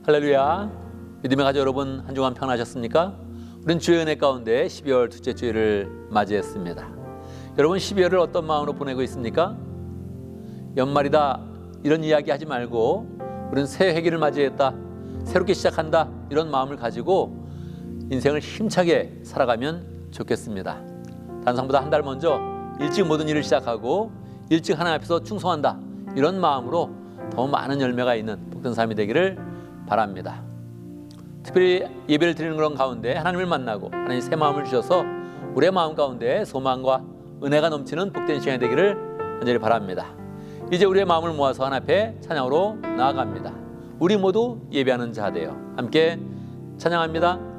할렐루야. 믿음의 가족 여러분, 한 주간 평안하셨습니까? 우린 주의 은혜 가운데 12월 둘째 주일을 맞이했습니다. 여러분, 12월을 어떤 마음으로 보내고 있습니까? 연말이다 이런 이야기 하지 말고 우린 새 회기를 맞이했다, 새롭게 시작한다, 이런 마음을 가지고 인생을 힘차게 살아가면 좋겠습니다. 단상보다 한 달 먼저 일찍 모든 일을 시작하고 일찍 하나님 앞에서 충성한다, 이런 마음으로 더 많은 열매가 있는 복된 삶이 되기를 바랍니다. 특별히 예배를 드리는 그런 가운데 하나님을 만나고 하나님 새 마음을 주셔서 우리의 마음 가운데 소망과 은혜가 넘치는 복된 시간이 되기를 간절히 바랍니다. 이제 우리의 마음을 모아서 하나님 앞에 찬양으로 나아갑니다. 우리 모두 예배하는 자 되어 함께 찬양합니다.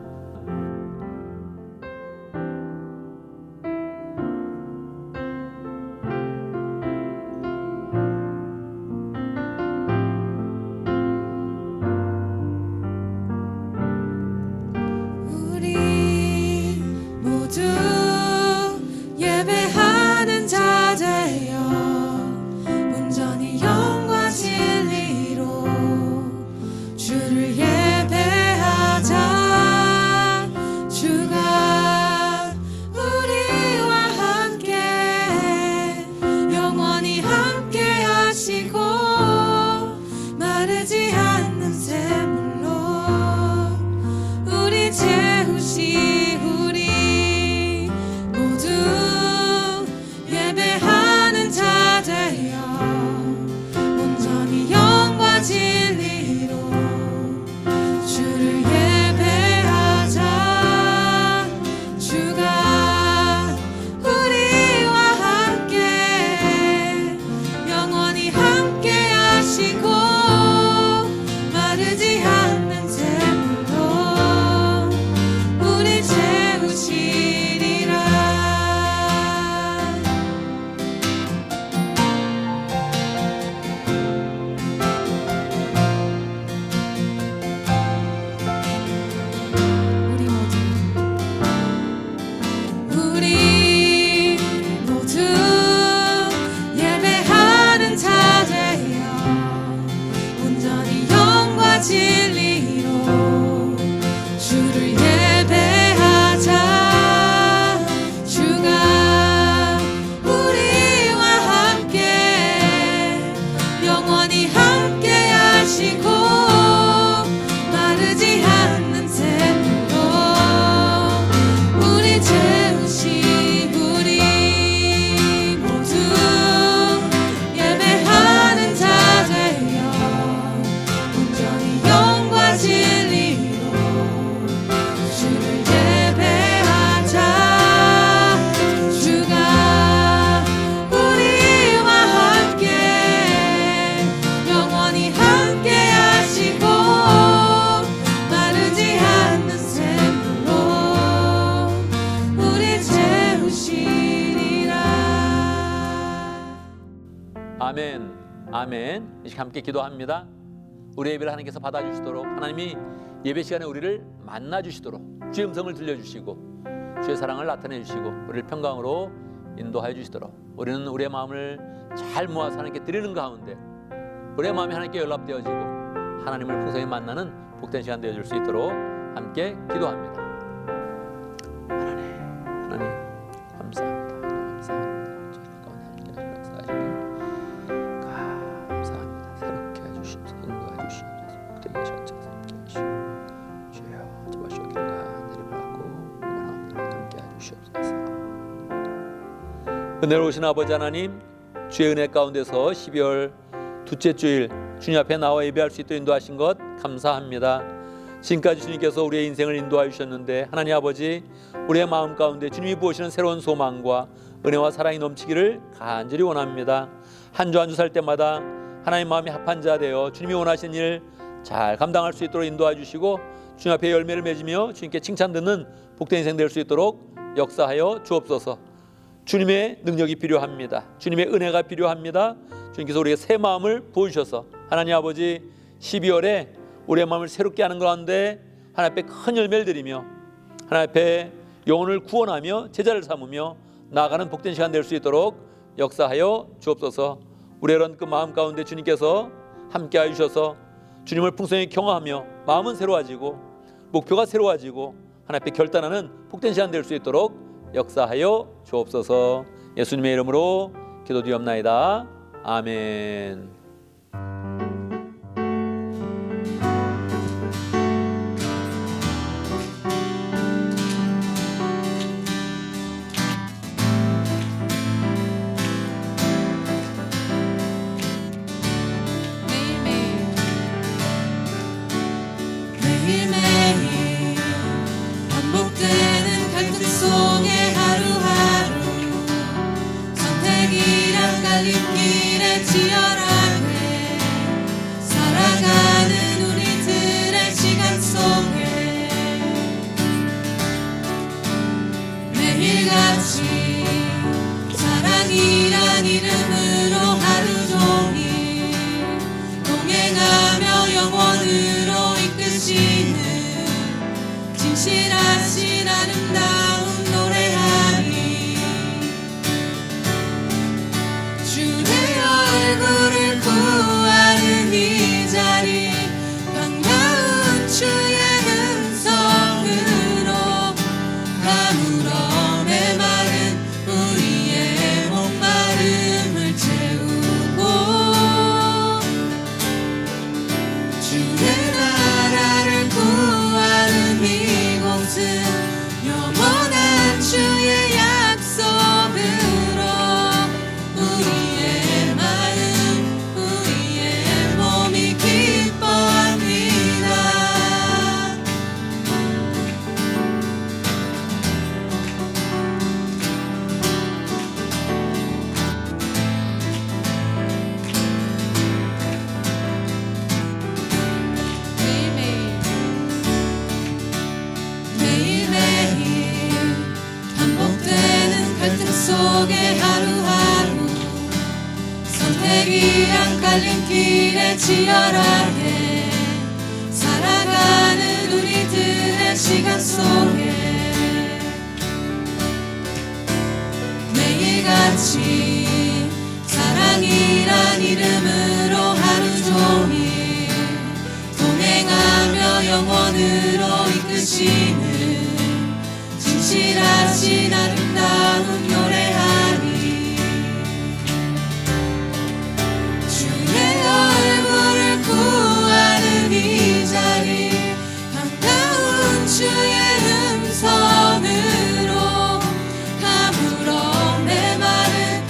아멘, 아멘. 이제 함께 기도합니다. 우리 예배를 하나님께서 받아주시도록, 하나님이 예배 시간에 우리를 만나주시도록 주의 음성을 들려주시고 주의 사랑을 나타내주시고 우리를 평강으로 인도하여 주시도록, 우리는 우리의 마음을 잘 모아서 하나님께 드리는 가운데 우리의 마음이 하나님께 연락되어지고 하나님을 풍성히 만나는 복된 시간 되어줄 수 있도록 함께 기도합니다. 하나님 감사합니다. 은혜로우신 아버지 하나님, 주의 은혜 가운데서 12월 둘째 주일 주님 앞에 나와 예배할 수 있도록 인도하신 것 감사합니다. 지금까지 주님께서 우리의 인생을 인도하여 주셨는데 하나님 아버지, 우리의 마음 가운데 주님이 부으시는 새로운 소망과 은혜와 사랑이 넘치기를 간절히 원합니다. 한 주 한 주 살 때마다 하나님 마음이 합한 자 되어 주님이 원하시는 일 잘 감당할 수 있도록 인도하여 주시고 주님 앞에 열매를 맺으며 주님께 칭찬 듣는 복된 인생 될 수 있도록 역사하여 주옵소서. 주님의 능력이 필요합니다. 주님의 은혜가 필요합니다. 주님께서 우리에게 새 마음을 부으셔서 하나님 아버지 12월에 우리의 마음을 새롭게 하는 가운데 하나님 앞에 큰 열매를 드리며 하나님 앞에 영혼을 구원하며 제자를 삼으며 나아가는 복된 시간 될 수 있도록 역사하여 주옵소서. 우리의 이런 그 마음 가운데 주님께서 함께하여 주셔서 주님을 풍성히 경험하며 마음은 새로워지고 목표가 새로워지고 하나님 앞에 결단하는 복된 시간 될 수 있도록 역사하여 주옵소서. 예수님의 이름으로 기도드리옵나이다. 아멘. 매일매일 반복되는 갈등 속에 하루하루 선택이란 갈림길에 치열하게 살아가는 우리들의 시간 속에 매일같이 사랑이란 이름으로 하루 종일 동행하며 영원으로 이끄시는 진실하신 아름다운 노래하리. 주의 얼굴을 구하는 이 자리 반가운 주의 음성으로 가물어 메마른 우리의 목마름을 채우고 주의 나라를 구하는 이곳은 영원한 주의 약속으로 우리의 마음 우리의 몸이 기뻐합니다. 매일매일 반복되는 갈등 속에 하루하루 선택이란 갈림길에 치열하게 살아가는 우리들의 시간 속에 매일같이 사랑이란 이름으로 하루 종일 동행하며 영원으로 이끄시는 진실하신 아름다운 노래하리. 주의 얼굴을 구하는 이 자리 반가운 주의 음성으로 가물어 메마른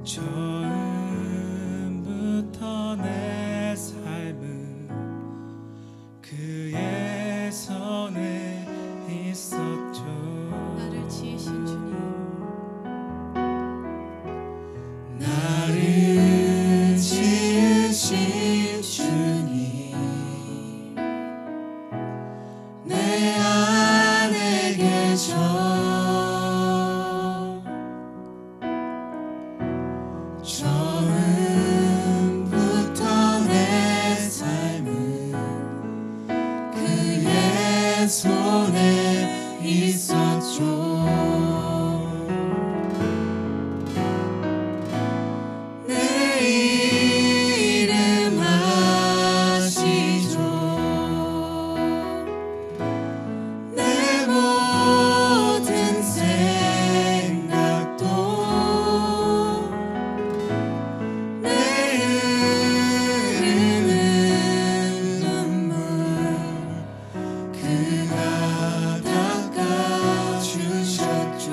처음부터 내 삶은 그의 손에 있었죠. 나를 지으신 주님, 나를 지으신 주님, 내 안에 계셔. 처음부터 내 삶은 그의 손에 있었죠. 내 이름 아시죠. 내 모든 생각도 내 흐르는 눈물 그가 닦아주셨죠.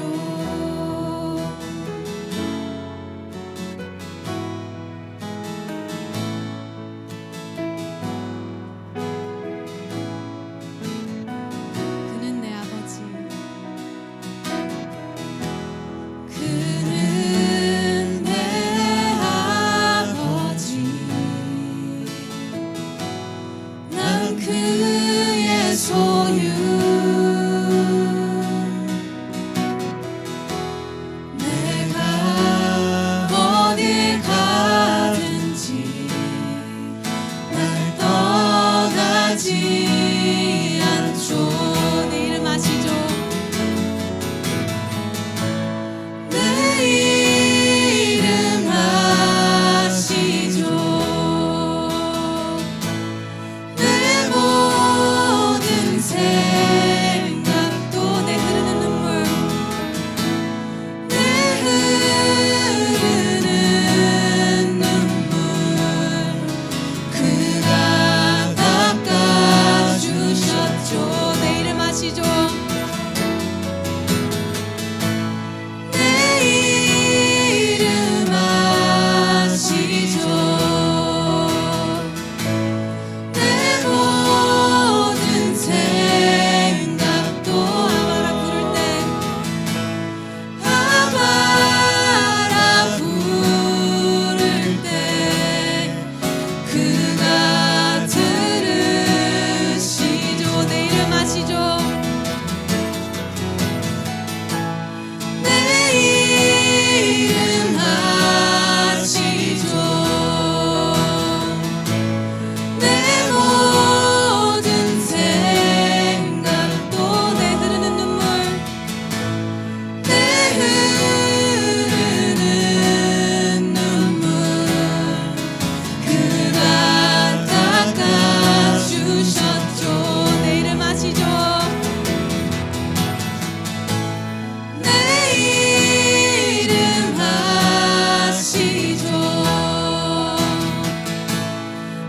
그는 내 아버지, 그는 내 아버지, 난 그의 소유. 내가 어딜 가든지 날 떠나지 않죠. 내 이름 아시죠? 내 이름 아시죠? 내 모든 생각도 내 흐르는 눈물 내 흐르는 눈물 그가 닦아주셨죠. 내 이름 아시죠? 내 이름 아시죠? 내 모든 생각도 아바라 부를 때 아바라 부를 때 그가 들으시죠. 내 이름 아시죠? 내 이름 아시죠? 내 모든 생각도 내 흐르는 눈물 내 흐르는 눈물 그가 닦아주셨죠. 내 이름 아시죠? 내 이름 아시죠?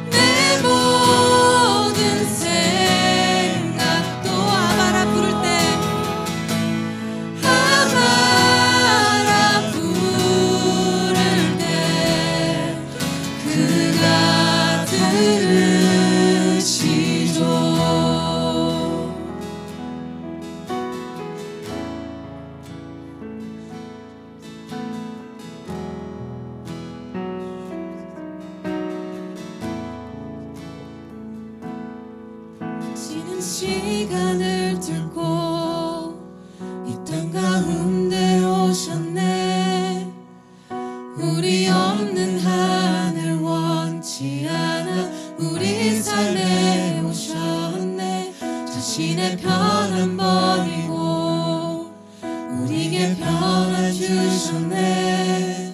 내 모든 생각도 아바라 부를 때 아바라 부를 때 그가 들으시죠. 지는 시간을 뚫고 이 땅 가운데 오셨네. 우리 없는 하늘 원치 않아 우리 삶에 오셨네. 자신의 편안 버리고 우리에게 편안 주셨네.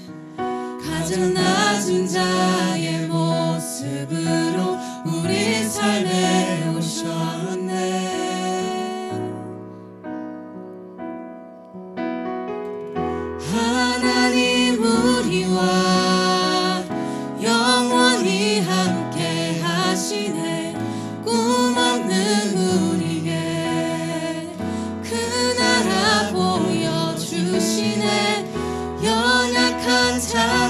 가장 낮은 자의 모습으로 우리 삶에 오셨네. 하나님 우리와 영원히 함께 하시네. 꿈 없는 우리에게 그 나라 보여주시네. 연약한 자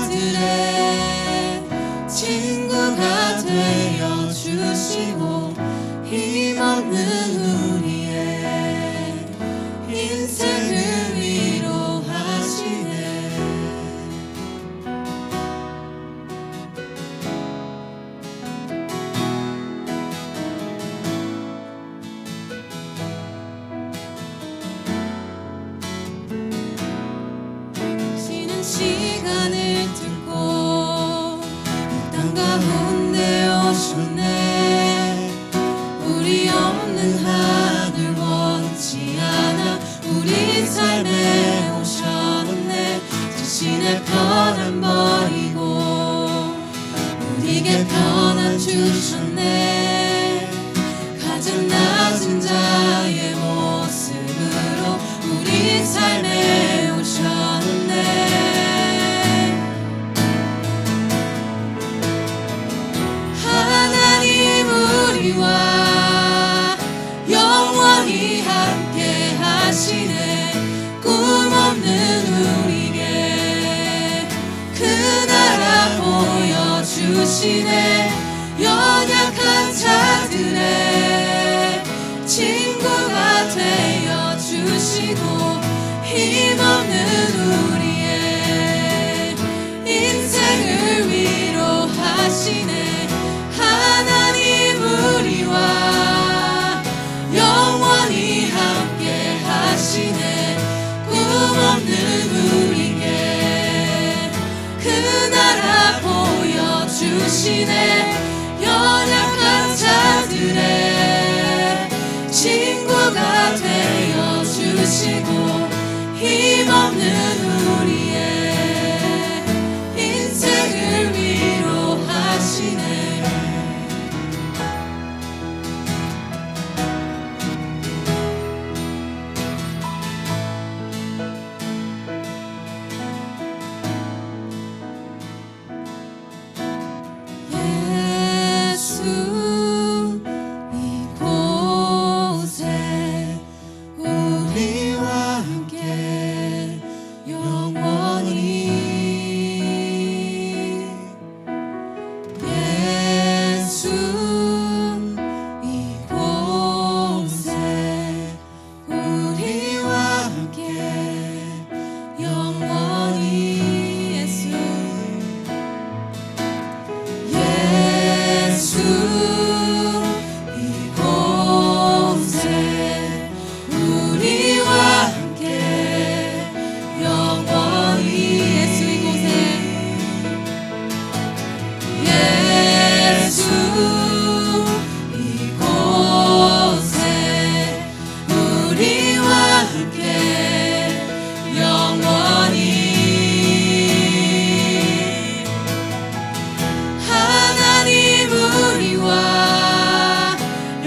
주시네 연약한 자들의 친구가 되어 주시고 힘없는 우리의 인생을 위로하시네 하나님 우리와 영원히 함께 하시네 꿈없는 우리에게 그 나라 보여주시네 연약한 자들의 친구가 되어 주시고 힘없는 우리의 인생을 위로하시네 예수 이곳에 우리와 함께 영원히 예수 이곳에 우리와 함께 영원히 예수 예수 이곳에 우리와 함께 영원히 예수 이곳에 예수 이곳에 우리와 함께 영원히 하나님 우리와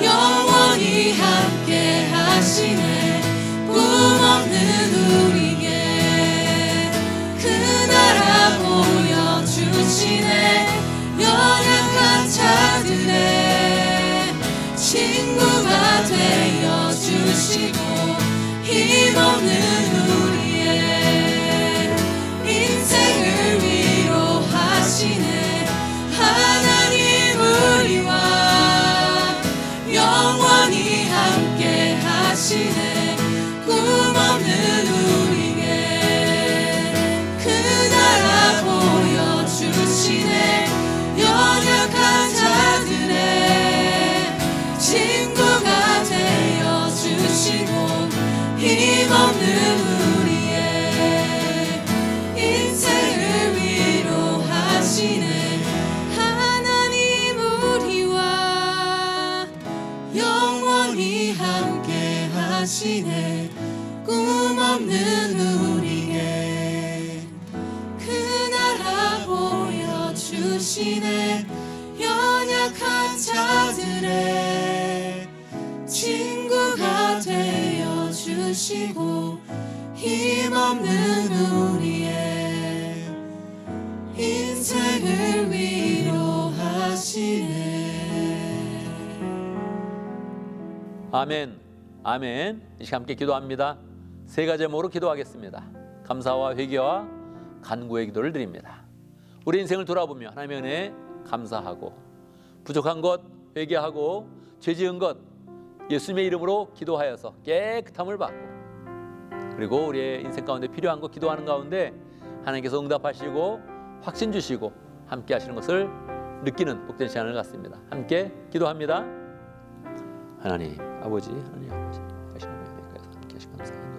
영원히 함께 하시네 꿈없는 우리에게 그 나라 보여주시네 연약한 자들의 친구가 되어 주시고 힘없는 우리의 인생을 위로하시네 하나님 우리와 영원히 함께 하시네 꿈없는 우리에게 그 나라 보여주시네 연약한 자들의 친구가 되어 주시고 힘없는 우리의 인생을 위로하시네 하나님 우리와 영원히 함께 하시네 꿈없는 우리에게 그 나라 보여주시네 연약한 자들의 친구가 되어 주시고 힘없는 우리의 인생을 위로하시네 아멘, 아멘. 이 시간 함께 기도합니다. 세 가지 제목으로 기도하겠습니다. 감사와 회개와 간구의 기도를 드립니다. 우리 인생을 돌아보며 하나님의 은혜에 감사하고 부족한 것 회개하고 죄 지은 것 예수님의 이름으로 기도하여서 깨끗함을 받고 그리고 우리의 인생 가운데 필요한 것 기도하는 가운데 하나님께서 응답하시고 확신 주시고 함께 하시는 것을 느끼는 복된 시간을 갖습니다. 함께 기도합니다. 하나님 아버지 하나님 아버지 하시는 여기까지 함께 하시고 감사합니다.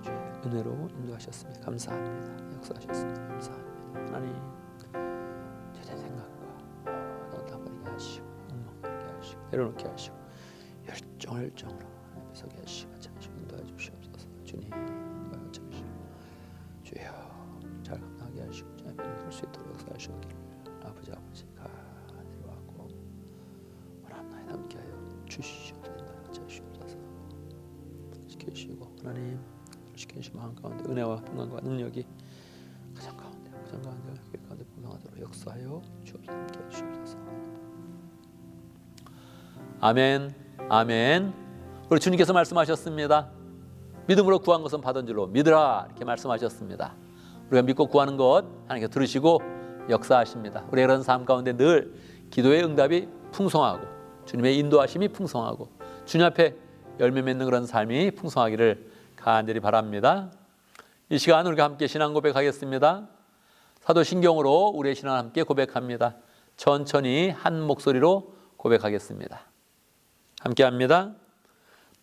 주의 은혜로 인도하셨습니다. 감사합니다. 역사하셨습니다. 감사합니다. 하나님 죄된 생각과 너다버리게 하시고 엉망되게 하시고 내려놓게 하시고 열정으로 하나님 서게 하시고 참으시고 인도해 주시옵소서. 주님 인도하여 참으시고 주여 잘 감당하게 하시고 잘 이룰 수 있도록 역사하시기를 아버지 가내려왔고 원합나에 남게하여 주시옵소서. 주시옵소서. 지켜주시고 하나님 지켜주시고 마음 가운데 은혜와 평강과 능력이 가정 가운데 교회 가운데 풍성하도록 역사하여 주옵소서. 함께해 주옵소서. 아멘, 아멘. 우리 주님께서 말씀하셨습니다. 믿음으로 구한 것은 받은 줄로 믿으라 이렇게 말씀하셨습니다. 우리가 믿고 구하는 것 하나님께서 들으시고 역사하십니다. 우리의 그런 삶 가운데 늘 기도의 응답이 풍성하고 주님의 인도하심이 풍성하고 주님 앞에 열매 맺는 그런 삶이 풍성하기를 간절히 바랍니다. 이 시간 우리가 함께 신앙 고백하겠습니다. 사도신경으로 우리의 신앙을 함께 고백합니다. 천천히 한 목소리로 고백하겠습니다. 함께 합니다.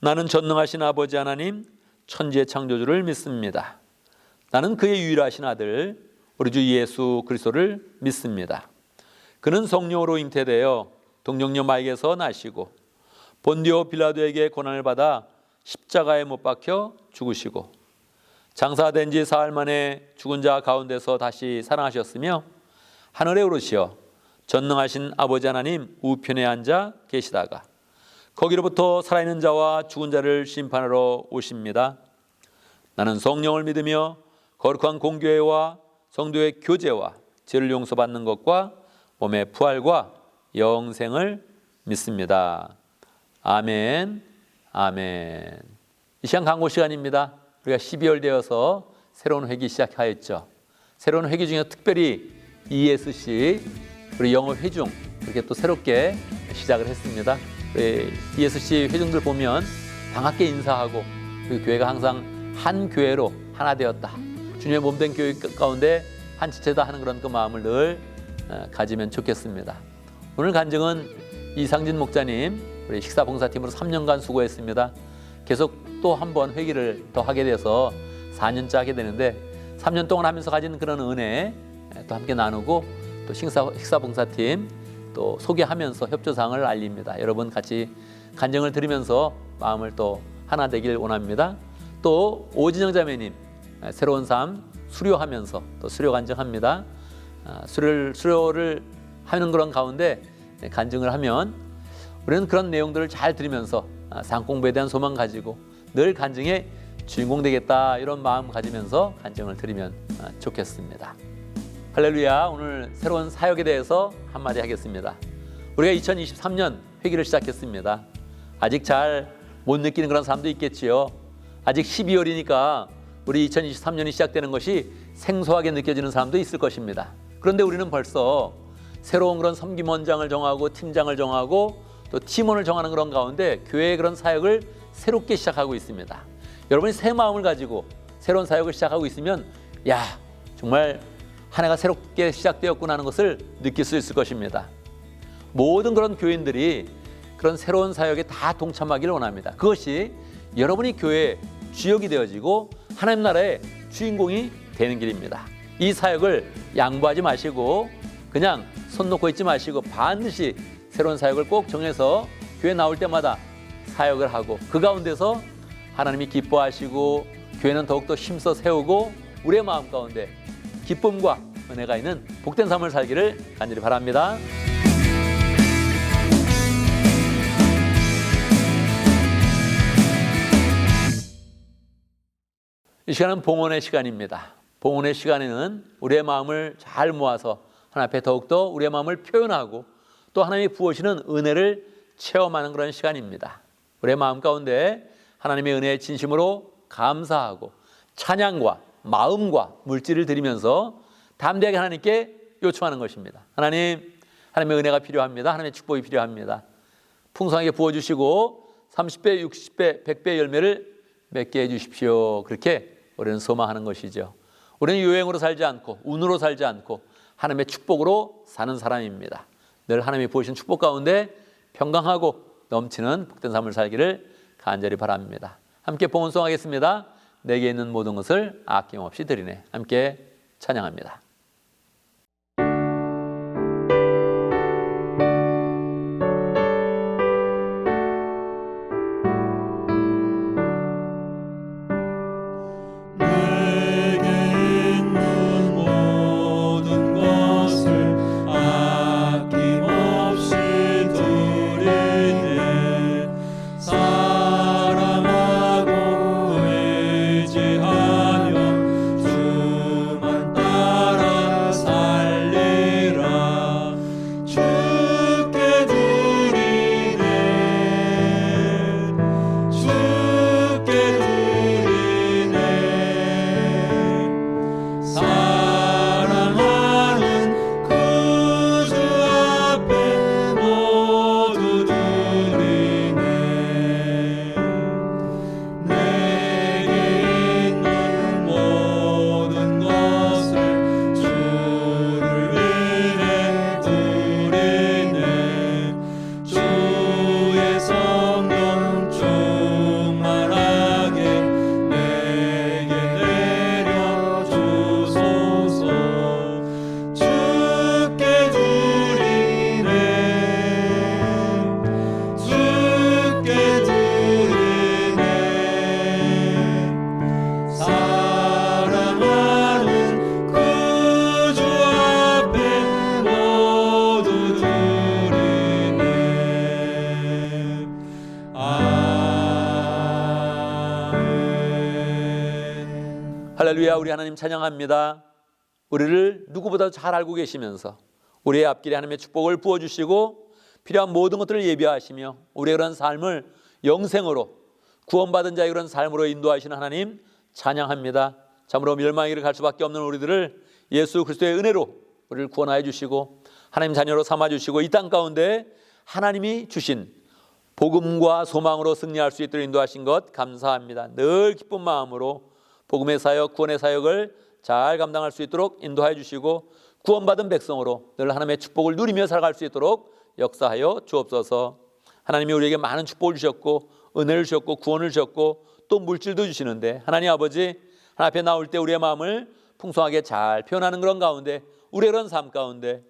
나는 전능하신 아버지 하나님 천지의 창조주를 믿습니다. 나는 그의 유일하신 아들 우리 주 예수 그리스도를 믿습니다. 그는 성령으로 잉태되어 동정녀 마리아에게서 나시고 본디오 빌라도에게 고난을 받아 십자가에 못 박혀 죽으시고 장사된 지 사흘 만에 죽은 자 가운데서 다시 살아나셨으며 하늘에 오르시어 전능하신 아버지 하나님 우편에 앉아 계시다가 거기로부터 살아있는 자와 죽은 자를 심판하러 오십니다. 나는 성령을 믿으며 거룩한 공교회와 성도의 교제와 죄를 용서받는 것과 몸의 부활과 영생을 믿습니다. 아멘, 아멘. 이 시간 강고 시간입니다. 우리가 12월 되어서 새로운 회기 시작하였죠. 새로운 회기 중에 특별히 ESC 우리 영어 회중 이렇게 또 새롭게 시작을 했습니다. ESC 회중들 보면 반갑게 인사하고 그 교회가 항상 한 교회로 하나 되었다. 주님의 몸된 교회 가운데 한 지체다 하는 그런 그 마음을 늘 가지면 좋겠습니다. 오늘 간증은 이상진 목자님 우리 식사봉사팀으로 3년간 수고했습니다. 계속 또 한 번 회기를 더 하게 돼서 4년째 하게 되는데 3년 동안 하면서 가진 그런 은혜 또 함께 나누고 또 식사봉사팀 또 소개하면서 협조사항을 알립니다. 여러분 같이 간증을 들으면서 마음을 또 하나 되길 원합니다. 또 오진영 자매님 새로운 삶 수료하면서 또 수료 간증합니다. 수료를 하는 그런 가운데 간증을 하면 우리는 그런 내용들을 잘 들으면서 상 공부에 대한 소망 가지고 늘 간증의 주인공 되겠다 이런 마음 가지면서 간증을 드리면 좋겠습니다. 할렐루야. 오늘 새로운 사역에 대해서 한마디 하겠습니다. 우리가 2023년 회기를 시작했습니다. 아직 잘 못 느끼는 그런 사람도 있겠지요. 아직 12월이니까 우리 2023년이 시작되는 것이 생소하게 느껴지는 사람도 있을 것입니다. 그런데 우리는 벌써 새로운 그런 섬김원장을 정하고 팀장을 정하고 또 팀원을 정하는 그런 가운데 교회의 그런 사역을 새롭게 시작하고 있습니다. 여러분이 새 마음을 가지고 새로운 사역을 시작하고 있으면 야 정말 한 해가 새롭게 시작되었구나 하는 것을 느낄 수 있을 것입니다. 모든 그런 교인들이 그런 새로운 사역에 다 동참하기를 원합니다. 그것이 여러분이 교회의 주역이 되어지고 하나님 나라의 주인공이 되는 길입니다. 이 사역을 양보하지 마시고 그냥 손 놓고 있지 마시고 반드시 새로운 사역을 꼭 정해서 교회 나올 때마다 사역을 하고 그 가운데서 하나님이 기뻐하시고 교회는 더욱더 힘써 세우고 우리의 마음 가운데 기쁨과 은혜가 있는 복된 삶을 살기를 간절히 바랍니다. 이 시간은 봉헌의 시간입니다. 봉헌의 시간에는 우리의 마음을 잘 모아서 하나님 앞에 더욱더 우리의 마음을 표현하고 또 하나님이 부어주시는 은혜를 체험하는 그런 시간입니다. 우리의 마음 가운데 하나님의 은혜에 진심으로 감사하고 찬양과 마음과 물질을 드리면서 담대하게 하나님께 요청하는 것입니다. 하나님의 은혜가 필요합니다. 하나님의 축복이 필요합니다. 풍성하게 부어주시고 30배, 60배, 100배 열매를 맺게 해주십시오. 그렇게 우리는 소망하는 것이죠. 우리는 요행으로 살지 않고 운으로 살지 않고 하나님의 축복으로 사는 사람입니다. 늘 하나님이 부으신 축복 가운데 평강하고 넘치는 복된 삶을 살기를 간절히 바랍니다. 함께 봉헌송하겠습니다. 내게 있는 모든 것을 아낌없이 드리네. 함께 찬양합니다. 사랑하고 의지하며 주만 따라 할렐루야. 우리 하나님 찬양합니다. 우리를 누구보다 잘 알고 계시면서 우리의 앞길에 하나님의 축복을 부어주시고 필요한 모든 것들을 예비하시며 우리의 그런 삶을 영생으로 구원받은 자의 그런 삶으로 인도하시는 하나님 찬양합니다. 참으로 멸망의 길을 갈 수밖에 없는 우리들을 예수 그리스도의 은혜로 우리를 구원하여 주시고 하나님 자녀로 삼아주시고 이 땅 가운데 하나님이 주신 복음과 소망으로 승리할 수 있도록 인도하신 것 감사합니다. 늘 기쁜 마음으로 복음의 사역, 구원의 사역을 잘 감당할 수 있도록 인도하여 주시고 구원받은 백성으로 늘 하나님의 축복을 누리며 살아갈 수 있도록 역사하여 주옵소서. 하나님이 우리에게 많은 축복을 주셨고 은혜를 주셨고 구원을 주셨고 또 물질도 주시는데 하나님 아버지 하나님 앞에 나올 때 우리의 마음을 풍성하게 잘 표현하는 그런 가운데 우리의 그런 삶 가운데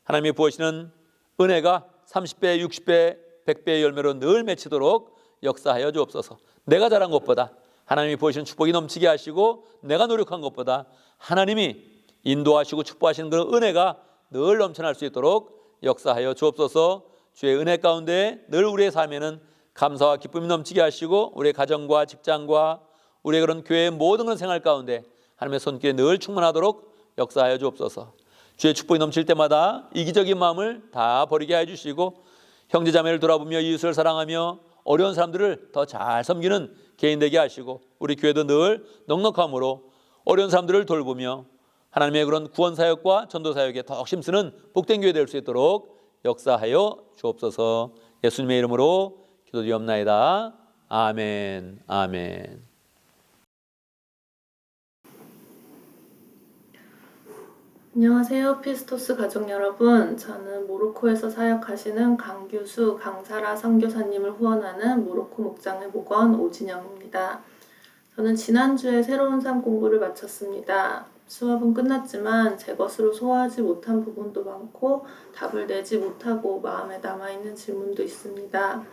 하나님이 부으시는 은혜가 30배, 60배, 100배의 열매로 늘 맺히도록 역사하여 주옵소서. 내가 잘한 것보다 하나님이 부으시는 축복이 넘치게 하시고 내가 노력한 것보다 하나님이 인도하시고 축복하시는 그런 은혜가 늘 넘쳐날 수 있도록 역사하여 주옵소서. 주의 은혜 가운데 늘 우리의 삶에는 감사와 기쁨이 넘치게 하시고 우리의 가정과 직장과 우리의 그런 교회의 모든 그런 생활 가운데 하나님의 손길에 늘 충만하도록 역사하여 주옵소서. 주의 축복이 넘칠 때마다 이기적인 마음을 다 버리게 해주시고 형제자매를 돌아보며 이웃을 사랑하며 어려운 사람들을 더 잘 섬기는 개인 되게 하시고 우리 교회도 늘 넉넉함으로 어려운 사람들을 돌보며 하나님의 그런 구원사역과 전도사역에 더욱 힘쓰는 복된 교회 될 수 있도록 역사하여 주옵소서. 예수님의 이름으로 기도드리옵나이다. 아멘. 아멘. 안녕하세요. 피스토스 가족 여러분. 저는 모로코에서 사역하시는 강규수, 강사라 선교사님을 후원하는 모로코 목장의 목원 오진영입니다. 저는 지난주에 새로운 삶 공부를 마쳤습니다. 수업은 끝났지만 제 것으로 소화하지 못한 부분도 많고 답을 내지 못하고 마음에 남아있는 질문도 있습니다.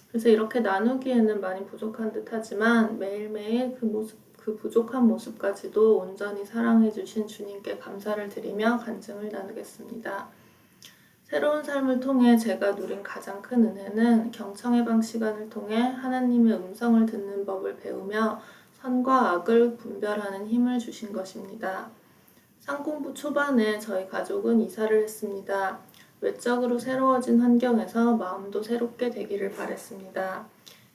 그래서 이렇게 나누기에는 많이 부족한 듯하지만 매일매일 그 부족한 모습까지도 온전히 사랑해 주신 주님께 감사를 드리며 간증을 나누겠습니다. 새로운 삶을 통해 제가 누린 가장 큰 은혜는 경청해방 시간을 통해 하나님의 음성을 듣는 법을 배우며 선과 악을 분별하는 힘을 주신 것입니다. 상공부 초반에 저희 가족은 이사를 했습니다. 외적으로 새로워진 환경에서 마음도 새롭게 되기를 바랬습니다.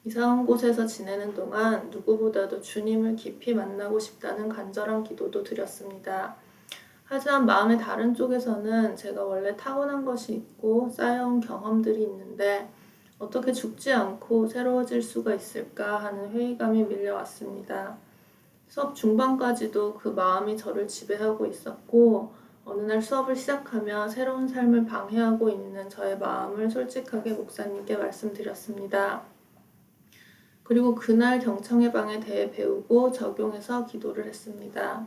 이사 온 곳에서 지내는 동안 누구보다도 주님을 깊이 만나고 싶다는 간절한 기도도 드렸습니다. 하지만 마음의 다른 쪽에서는 제가 원래 타고난 것이 있고 쌓여온 경험들이 있는데 어떻게 죽지 않고 새로워질 수가 있을까 하는 회의감이 밀려왔습니다. 수업 중반까지도 그 마음이 저를 지배하고 있었고 어느 날 수업을 시작하며 새로운 삶을 방해하고 있는 저의 마음을 솔직하게 목사님께 말씀드렸습니다. 그리고 그날 경청해방에 대해 배우고 적용해서 기도를 했습니다.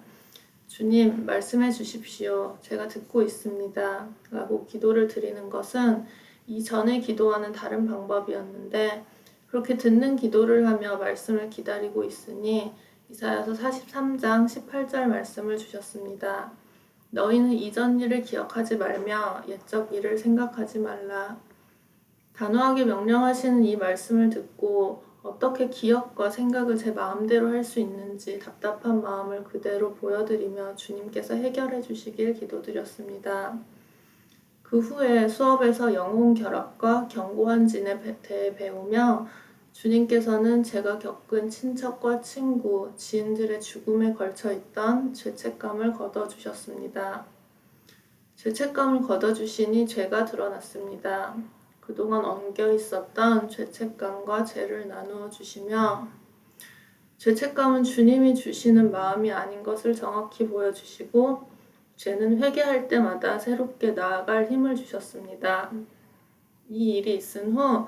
주님, 말씀해 주십시오. 제가 듣고 있습니다. 라고 기도를 드리는 것은 이전에 기도와는 다른 방법이었는데 그렇게 듣는 기도를 하며 말씀을 기다리고 있으니 이사야서 43장 18절 말씀을 주셨습니다. 너희는 이전 일을 기억하지 말며 옛적 일을 생각하지 말라. 단호하게 명령하시는 이 말씀을 듣고 어떻게 기억과 생각을 제 마음대로 할 수 있는지 답답한 마음을 그대로 보여드리며 주님께서 해결해 주시길 기도드렸습니다. 그 후에 수업에서 영혼 결합과 견고한 진에 대해 배우며 주님께서는 제가 겪은 친척과 친구, 지인들의 죽음에 걸쳐있던 죄책감을 걷어주셨습니다. 죄책감을 걷어주시니 죄가 드러났습니다. 그동안 엉겨 있었던 죄책감과 죄를 나누어 주시며 죄책감은 주님이 주시는 마음이 아닌 것을 정확히 보여주시고 죄는 회개할 때마다 새롭게 나아갈 힘을 주셨습니다. 이 일이 있은 후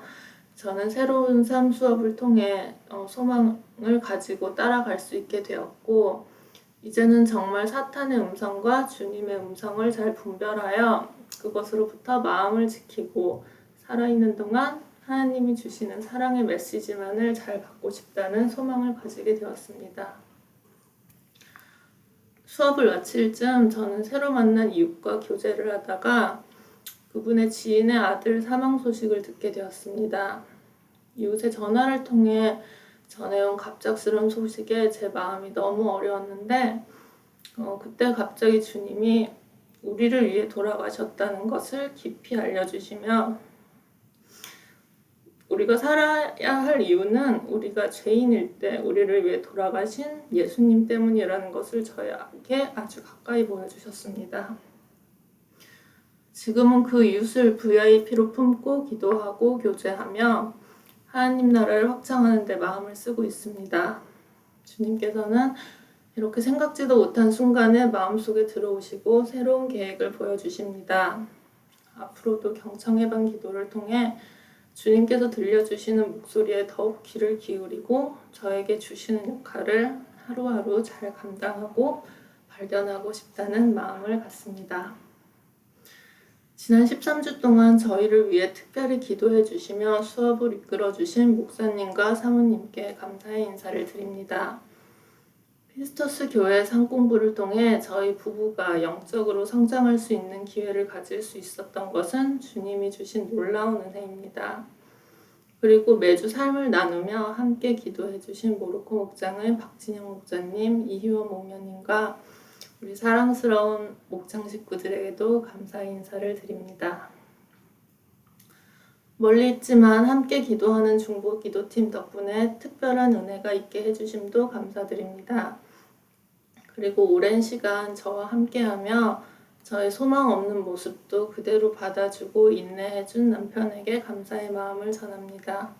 저는 새로운 삶 수업을 통해 소망을 가지고 따라갈 수 있게 되었고 이제는 정말 사탄의 음성과 주님의 음성을 잘 분별하여 그것으로부터 마음을 지키고 살아있는 동안 하나님이 주시는 사랑의 메시지만을 잘 받고 싶다는 소망을 가지게 되었습니다. 수업을 마칠 즈음 저는 새로 만난 이웃과 교제를 하다가 그분의 지인의 아들 사망 소식을 듣게 되었습니다. 이웃의 전화를 통해 전해온 갑작스러운 소식에 제 마음이 너무 어려웠는데 그때 갑자기 주님이 우리를 위해 돌아가셨다는 것을 깊이 알려주시며 우리가 살아야 할 이유는 우리가 죄인일 때 우리를 위해 돌아가신 예수님 때문이라는 것을 저에게 아주 가까이 보여주셨습니다. 지금은 그 이웃을 VIP로 품고 기도하고 교제하며 하나님 나라를 확장하는 데 마음을 쓰고 있습니다. 주님께서는 이렇게 생각지도 못한 순간에 마음속에 들어오시고 새로운 계획을 보여주십니다. 앞으로도 경청해방 기도를 통해 주님께서 들려주시는 목소리에 더욱 귀를 기울이고 저에게 주시는 역할을 하루하루 잘 감당하고 발견하고 싶다는 마음을 갖습니다. 지난 13주 동안 저희를 위해 특별히 기도해 주시며 수업을 이끌어 주신 목사님과 사모님께 감사의 인사를 드립니다. 피스토스 교회 상공부를 통해 저희 부부가 영적으로 성장할 수 있는 기회를 가질 수 있었던 것은 주님이 주신 놀라운 은혜입니다. 그리고 매주 삶을 나누며 함께 기도해 주신 모로코 목장의 박진영 목자님, 이희원 목녀님과 우리 사랑스러운 목장 식구들에게도 감사의 인사를 드립니다. 멀리 있지만 함께 기도하는 중보 기도팀 덕분에 특별한 은혜가 있게 해주심도 감사드립니다. 그리고 오랜 시간 저와 함께하며 저의 소망 없는 모습도 그대로 받아주고 인내해준 남편에게 감사의 마음을 전합니다.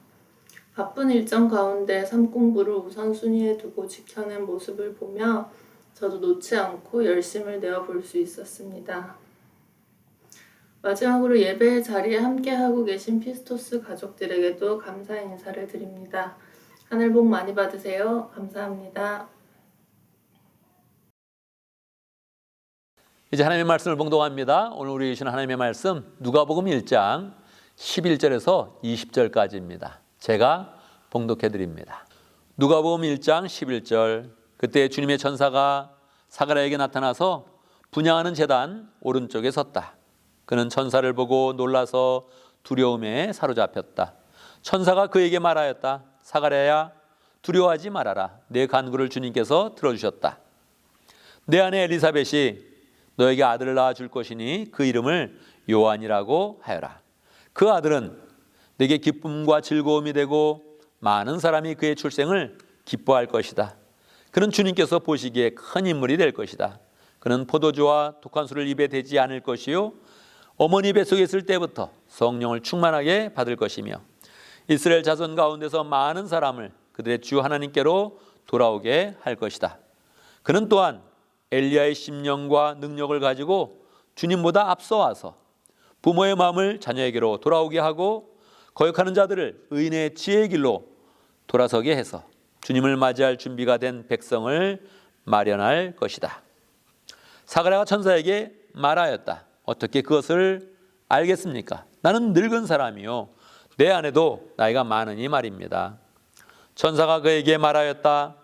바쁜 일정 가운데 삶 공부를 우선순위에 두고 지켜낸 모습을 보며 저도 놓지 않고 열심을 내어 볼 수 있었습니다. 마지막으로 예배의 자리에 함께하고 계신 피스토스 가족들에게도 감사의 인사를 드립니다. 하늘 복 많이 받으세요. 감사합니다. 이제 하나님의 말씀을 봉독합니다. 오늘 우리 주신 하나님의 말씀 누가복음 1장 11절에서 20절까지입니다. 제가 봉독해 드립니다. 누가복음 1장 11절 그때 주님의 천사가 사가랴에게 나타나서 분향하는 제단 오른쪽에 섰다. 그는 천사를 보고 놀라서 두려움에 사로잡혔다. 천사가 그에게 말하였다. 사가랴야 두려워하지 말아라. 내 간구를 주님께서 들어주셨다. 내 아내 엘리사벳이 너에게 아들을 낳아줄 것이니 그 이름을 요한이라고 하여라. 그 아들은 내게 기쁨과 즐거움이 되고 많은 사람이 그의 출생을 기뻐할 것이다. 그는 주님께서 보시기에 큰 인물이 될 것이다. 그는 포도주와 독한 술을 입에 대지 않을 것이요 어머니 뱃속에 있을 때부터 성령을 충만하게 받을 것이며 이스라엘 자손 가운데서 많은 사람을 그들의 주 하나님께로 돌아오게 할 것이다. 그는 또한 엘리야의 심령과 능력을 가지고 주님보다 앞서와서 부모의 마음을 자녀에게로 돌아오게 하고 거역하는 자들을 의인의 지혜의 길로 돌아서게 해서 주님을 맞이할 준비가 된 백성을 마련할 것이다. 사가랴가 천사에게 말하였다. 어떻게 그것을 알겠습니까? 나는 늙은 사람이요 내 아내도 나이가 많으니 말입니다. 천사가 그에게 말하였다.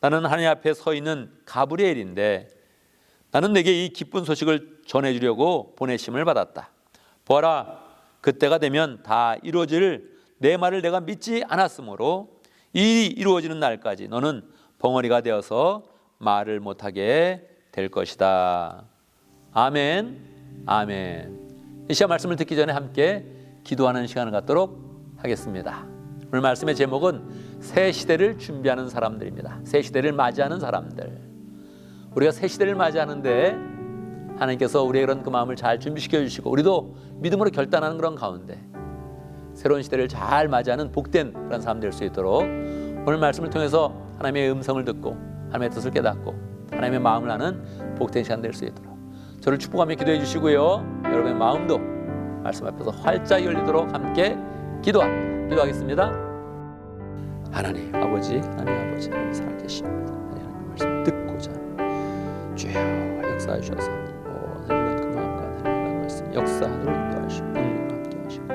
나는 하나님 앞에 서 있는 가브리엘인데 나는 내게 이 기쁜 소식을 전해주려고 보내심을 받았다. 보아라, 그때가 되면 다 이루어질 내 말을 내가 믿지 않았으므로 이 일이 이루어지는 날까지 너는 벙어리가 되어서 말을 못하게 될 것이다. 아멘, 아멘. 이 시간 말씀을 듣기 전에 함께 기도하는 시간을 갖도록 하겠습니다. 오늘 말씀의 제목은 새 시대를 준비하는 사람들입니다. 새 시대를 맞이하는 사람들. 우리가 새 시대를 맞이하는데 하나님께서 우리의 그런 그 마음을 잘 준비시켜 주시고 우리도 믿음으로 결단하는 그런 가운데 새로운 시대를 잘 맞이하는 복된 그런 사람 될 수 있도록 오늘 말씀을 통해서 하나님의 음성을 듣고 하나님의 뜻을 깨닫고 하나님의 마음을 아는 복된 시간 될 수 있도록 저를 축복하며 기도해 주시고요. 여러분의 마음도 말씀 앞에서 활짝 열리도록 함께 기도하겠습니다. 하나님 아버지, 하나님 살아계십니다. 하나님 말씀 듣고자 주여 역사해 주셔서 하나님의 그 마음과 하나님의 말씀 역사하도록 인도하시고 능력을 함께 하시고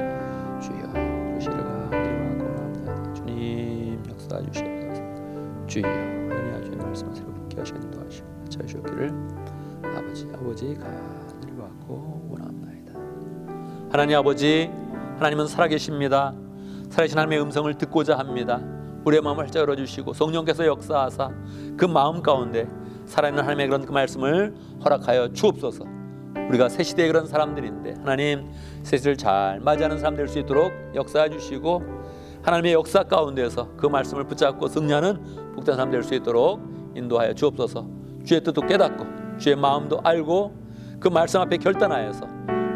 주여 주시리가 드리마고 합니다. 주님 역사해 주시옵소서. 주여 하나님 아주의 말씀을 새롭게 하시고 인도하시고 같이 하시옵기를 아버지 간절히 받고 원합나이다. 하나님 아버지, 하나님은 살아계십니다. 살아계신 하나님의 음성을 듣고자 합니다. 우리의 마음을 활짝 열어주시고 성령께서 역사하사 그 마음 가운데 살아있는 하나님의 그런 그 말씀을 허락하여 주옵소서. 우리가 새 시대의 그런 사람들인데 하나님, 새 시대를 잘 맞이하는 사람 될 수 있도록 역사해 주시고, 하나님의 역사 가운데서 그 말씀을 붙잡고 승리하는 복된 사람 될 수 있도록 인도하여 주옵소서. 주의 뜻도 깨닫고 주의 마음도 알고 그 말씀 앞에 결단하여서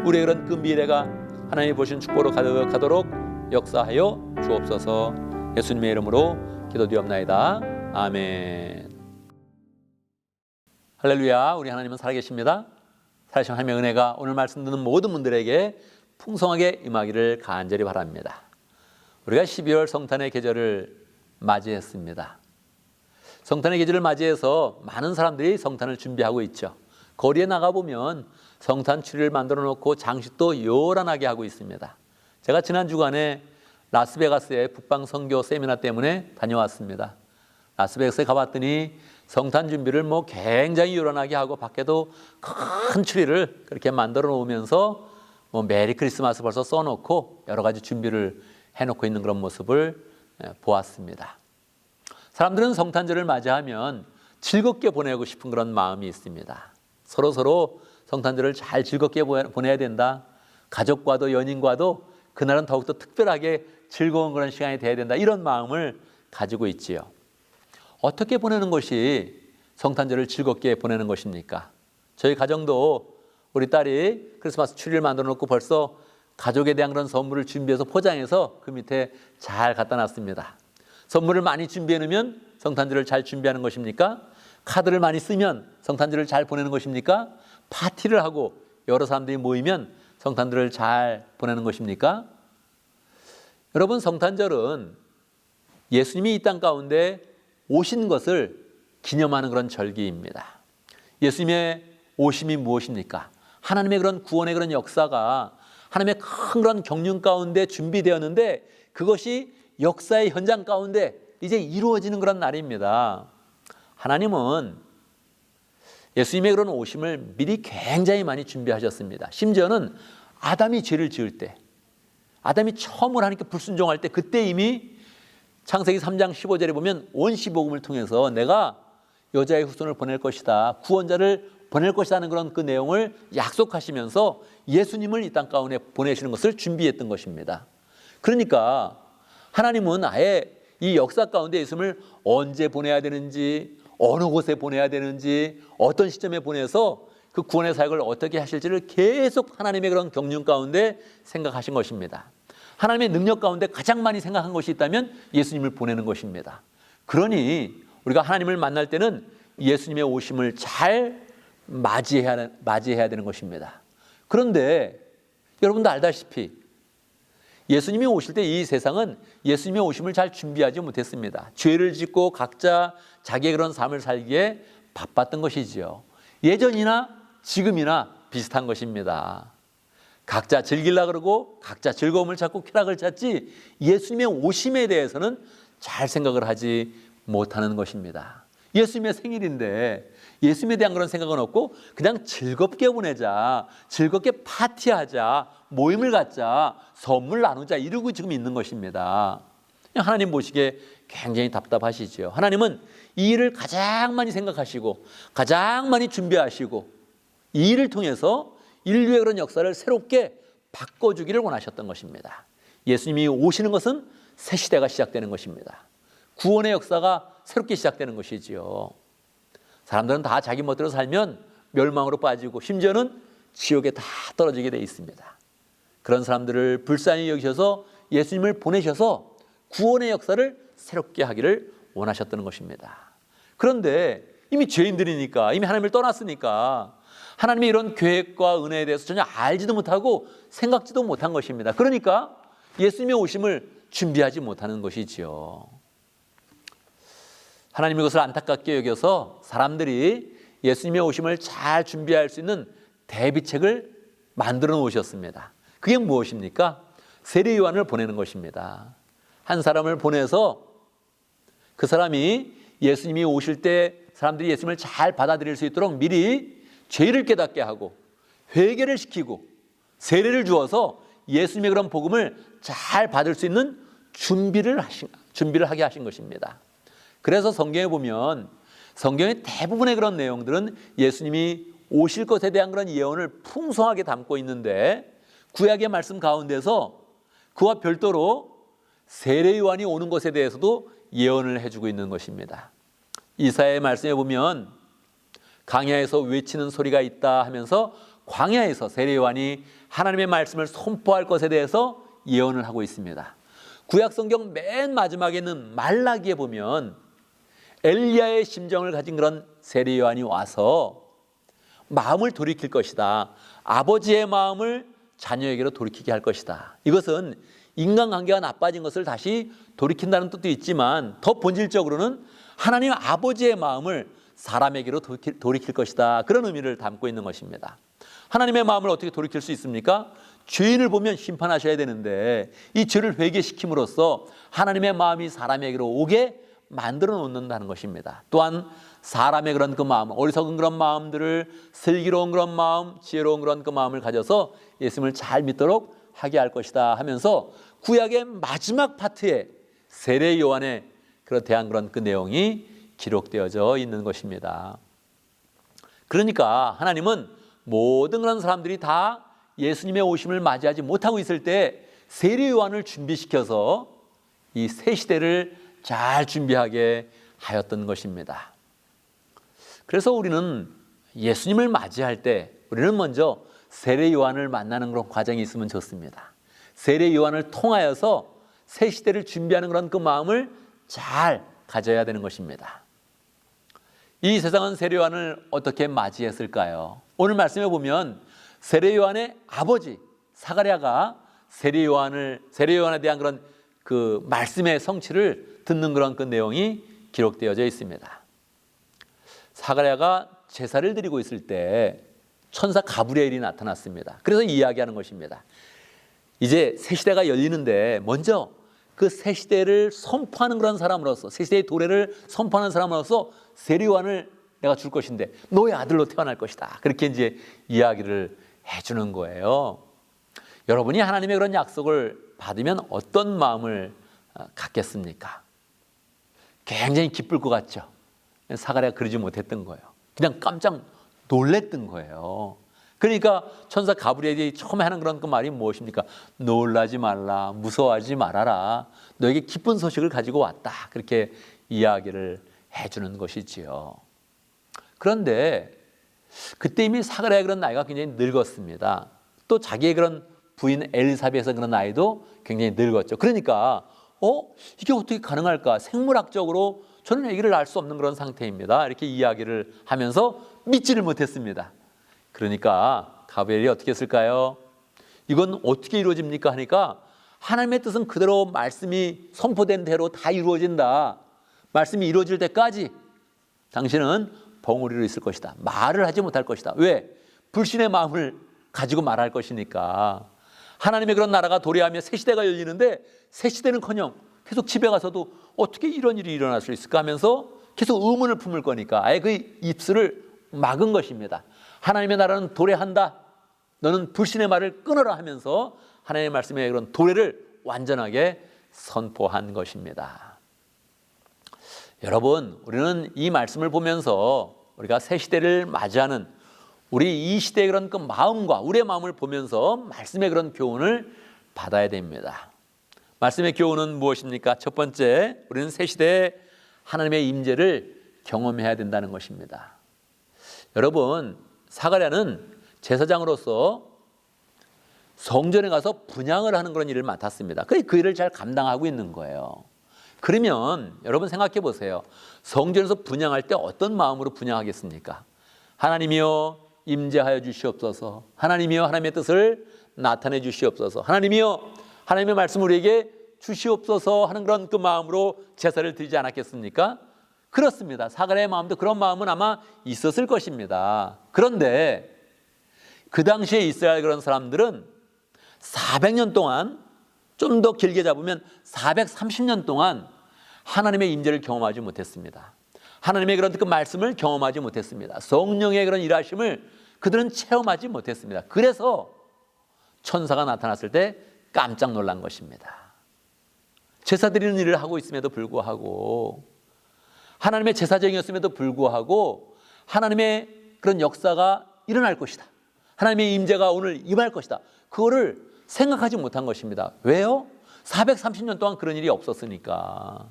우리의 그런 그 미래가 하나님이 보신 축복으로 가득하도록 역사하여 주옵소서. 예수님의 이름으로 기도드리옵나이다. 아멘. 할렐루야. 우리 하나님은 살아계십니다. 살아계신 하나님의 은혜가 오늘 말씀 듣는 모든 분들에게 풍성하게 임하기를 간절히 바랍니다. 우리가 12월 성탄의 계절을 맞이했습니다. 성탄의 계절을 맞이해서 많은 사람들이 성탄을 준비하고 있죠. 거리에 나가보면 성탄 추리를 만들어 놓고 장식도 요란하게 하고 있습니다. 제가 지난 주간에 라스베가스의 북방 선교 세미나 때문에 다녀왔습니다. 라스베가스에 가봤더니 성탄 준비를 굉장히 요란하게 하고 밖에도 큰 추리를 그렇게 만들어 놓으면서 메리 크리스마스 벌써 써놓고 여러 가지 준비를 해놓고 있는 그런 모습을 보았습니다. 사람들은 성탄절을 맞이하면 즐겁게 보내고 싶은 그런 마음이 있습니다. 서로 성탄절을 잘 즐겁게 보내야 된다. 가족과도 연인과도 그날은 더욱더 특별하게 즐거운 그런 시간이 돼야 된다. 이런 마음을 가지고 있지요. 어떻게 보내는 것이 성탄절을 즐겁게 보내는 것입니까? 저희 가정도 우리 딸이 크리스마스 추리를 만들어 놓고 벌써 가족에 대한 그런 선물을 준비해서 포장해서 그 밑에 잘 갖다 놨습니다. 선물을 많이 준비해 놓으면 성탄절을 잘 준비하는 것입니까? 카드를 많이 쓰면 성탄절을 잘 보내는 것입니까? 파티를 하고 여러 사람들이 모이면 성탄절을 잘 보내는 것입니까? 여러분, 성탄절은 예수님이 이 땅 가운데 오신 것을 기념하는 그런 절기입니다. 예수님의 오심이 무엇입니까? 하나님의 그런 구원의 그런 역사가 하나님의 큰 그런 경륜 가운데 준비되었는데 그것이 역사의 현장 가운데 이제 이루어지는 그런 날입니다. 하나님은 예수님의 그런 오심을 미리 굉장히 많이 준비하셨습니다. 심지어는 아담이 죄를 지을 때, 아담이 처음으로 하나님께 불순종할 때 그때 이미 창세기 3장 15절에 보면 원시복음을 통해서 내가 여자의 후손을 보낼 것이다, 구원자를 보낼 것이라는 그런 그 내용을 약속하시면서 예수님을 이 땅 가운데 보내시는 것을 준비했던 것입니다. 그러니까 하나님은 아예 이 역사 가운데 예수님을 언제 보내야 되는지, 어느 곳에 보내야 되는지, 어떤 시점에 보내서 그 구원의 사역을 어떻게 하실지를 계속 하나님의 그런 경륜 가운데 생각하신 것입니다. 하나님의 능력 가운데 가장 많이 생각한 것이 있다면 예수님을 보내는 것입니다. 그러니 우리가 하나님을 만날 때는 예수님의 오심을 잘 맞이해야 되는 것입니다. 그런데 여러분도 알다시피 예수님이 오실 때 이 세상은 예수님의 오심을 잘 준비하지 못했습니다. 죄를 짓고 각자 자기의 그런 삶을 살기에 바빴던 것이지요. 예전이나 지금이나 비슷한 것입니다. 각자 즐기려고 그러고 각자 즐거움을 찾고 쾌락을 찾지 예수님의 오심에 대해서는 잘 생각을 하지 못하는 것입니다. 예수님의 생일인데 예수님에 대한 그런 생각은 없고 그냥 즐겁게 보내자, 즐겁게 파티하자, 모임을 갖자, 선물 나누자 이러고 지금 있는 것입니다. 하나님 보시기에 굉장히 답답하시죠. 하나님은 이 일을 가장 많이 생각하시고 가장 많이 준비하시고 이 일을 통해서 인류의 그런 역사를 새롭게 바꿔주기를 원하셨던 것입니다. 예수님이 오시는 것은 새 시대가 시작되는 것입니다. 구원의 역사가 새롭게 시작되는 것이지요. 사람들은 다 자기 멋대로 살면 멸망으로 빠지고 심지어는 지옥에 다 떨어지게 되어 있습니다. 그런 사람들을 불쌍히 여기셔서 예수님을 보내셔서 구원의 역사를 새롭게 하기를 원하셨던 것입니다. 그런데 이미 죄인들이니까, 이미 하나님을 떠났으니까 하나님의 이런 계획과 은혜에 대해서 전혀 알지도 못하고 생각지도 못한 것입니다. 그러니까 예수님의 오심을 준비하지 못하는 것이지요. 하나님이 그것을 안타깝게 여겨서 사람들이 예수님의 오심을 잘 준비할 수 있는 대비책을 만들어 놓으셨습니다. 그게 무엇입니까? 세례 요한을 보내는 것입니다. 한 사람을 보내서 그 사람이 예수님이 오실 때 사람들이 예수님을 잘 받아들일 수 있도록 미리 죄를 깨닫게 하고 회개를 시키고 세례를 주어서 예수님의 그런 복음을 잘 받을 수 있는 준비를 하게 하신 것입니다. 그래서 성경에 보면 성경의 대부분의 그런 내용들은 예수님이 오실 것에 대한 그런 예언을 풍성하게 담고 있는데 구약의 말씀 가운데서 그와 별도로 세례 요한이 오는 것에 대해서도 예언을 해주고 있는 것입니다. 이사야의 말씀에 보면 광야에서 외치는 소리가 있다 하면서 광야에서 세례 요한이 하나님의 말씀을 선포할 것에 대해서 예언을 하고 있습니다. 구약 성경 맨 마지막에는 말라기에 보면 엘리야의 심정을 가진 그런 세례 요한이 와서 마음을 돌이킬 것이다. 아버지의 마음을 자녀에게로 돌이키게 할 것이다. 이것은 인간관계가 나빠진 것을 다시 돌이킨다는 뜻도 있지만 더 본질적으로는 하나님 아버지의 마음을 사람에게로 돌이킬 것이다. 그런 의미를 담고 있는 것입니다. 하나님의 마음을 어떻게 돌이킬 수 있습니까? 죄인을 보면 심판하셔야 되는데 이 죄를 회개시킴으로써 하나님의 마음이 사람에게로 오게 만들어 놓는다는 것입니다. 또한 사람의 그런 그 마음, 어리석은 그런 마음들을 슬기로운 그런 마음, 지혜로운 그런 그 마음을 가져서 예수님을 잘 믿도록 하게 할 것이다 하면서 구약의 마지막 파트에 세례 요한에 대한 그런 그 내용이 기록되어져 있는 것입니다. 그러니까 하나님은 모든 그런 사람들이 다 예수님의 오심을 맞이하지 못하고 있을 때 세례 요한을 준비시켜서 이 새 시대를 잘 준비하게 하였던 것입니다. 그래서 우리는 예수님을 맞이할 때 우리는 먼저 세례 요한을 만나는 그런 과정이 있으면 좋습니다. 세례 요한을 통하여서 새 시대를 준비하는 그런 그 마음을 잘 가져야 되는 것입니다. 이 세상은 세례 요한을 어떻게 맞이했을까요? 오늘 말씀에 보면 세례 요한의 아버지 사가랴가 세례 요한에 대한 그런 그 말씀의 성취를 듣는 그런 그 내용이 기록되어져 있습니다. 사가랴가 제사를 드리고 있을 때 천사 가브리엘이 나타났습니다. 그래서 이야기하는 것입니다. 이제 새 시대가 열리는데 먼저 그 새 시대를 선포하는 그런 사람으로서 새 시대의 도래를 선포하는 사람으로서 세례 요한을 내가 줄 것인데 너의 아들로 태어날 것이다. 그렇게 이제 이야기를 해주는 거예요. 여러분이 하나님의 그런 약속을 받으면 어떤 마음을 갖겠습니까? 굉장히 기쁠 것 같죠. 사가랴가 그러지 못했던 거예요. 그냥 깜짝 놀랬던 거예요. 그러니까 천사 가브리엘이 처음에 하는 그런 그 말이 무엇입니까? 놀라지 말라, 무서워하지 말아라. 너에게 기쁜 소식을 가지고 왔다. 그렇게 이야기를 해주는 것이지요. 그런데 그때 이미 사가랴의 그런 나이가 굉장히 늙었습니다. 또 자기의 그런 부인 엘리사벳의 그런 나이도 굉장히 늙었죠. 그러니까 이게 어떻게 가능할까? 생물학적으로 저는 아기를 낳을 수 없는 그런 상태입니다. 이렇게 이야기를 하면서 믿지를 못했습니다. 그러니까 가브리엘이 어떻게 했을까요? 이건 어떻게 이루어집니까? 하니까 하나님의 뜻은 그대로 말씀이 선포된 대로 다 이루어진다. 말씀이 이루어질 때까지 당신은 벙어리로 있을 것이다. 말을 하지 못할 것이다. 왜? 불신의 마음을 가지고 말할 것이니까. 하나님의 그런 나라가 도래하며 새 시대가 열리는데 새 시대는커녕 계속 집에 가서도 어떻게 이런 일이 일어날 수 있을까 하면서 계속 의문을 품을 거니까 아예 그 입술을 막은 것입니다. 하나님의 나라는 도래한다. 너는 불신의 말을 끊어라 하면서 하나님의 말씀의 그런 도래를 완전하게 선포한 것입니다. 여러분, 우리는 이 말씀을 보면서 우리가 새 시대를 맞이하는 우리 이 시대의 그런 그 마음과 우리의 마음을 보면서 말씀의 그런 교훈을 받아야 됩니다. 말씀의 교훈은 무엇입니까? 첫 번째, 우리는 새 시대에 하나님의 임재를 경험해야 된다는 것입니다. 여러분, 사가랴는 제사장으로서 성전에 가서 분향을 하는 그런 일을 맡았습니다. 그 일을 잘 감당하고 있는 거예요. 그러면 여러분 생각해 보세요. 성전에서 분향할 때 어떤 마음으로 분향하겠습니까? 하나님이여 임재하여 주시옵소서. 하나님이여 하나님의 뜻을 나타내 주시옵소서. 하나님이여 하나님의 말씀 우리에게 주시옵소서 하는 그런 그 마음으로 제사를 드리지 않았겠습니까? 그렇습니다. 사가랴의 마음도 그런 마음은 아마 있었을 것입니다. 그런데 그 당시에 이스라엘 그런 사람들은 400년 동안, 좀 더 길게 잡으면 430년 동안 하나님의 임재를 경험하지 못했습니다. 하나님의 그런 그 말씀을 경험하지 못했습니다. 성령의 그런 일하심을 그들은 체험하지 못했습니다. 그래서 천사가 나타났을 때 깜짝 놀란 것입니다. 제사 드리는 일을 하고 있음에도 불구하고 하나님의 제사장이었음에도 불구하고 하나님의 그런 역사가 일어날 것이다. 하나님의 임재가 오늘 임할 것이다. 그거를 생각하지 못한 것입니다. 왜요? 430년 동안 그런 일이 없었으니까.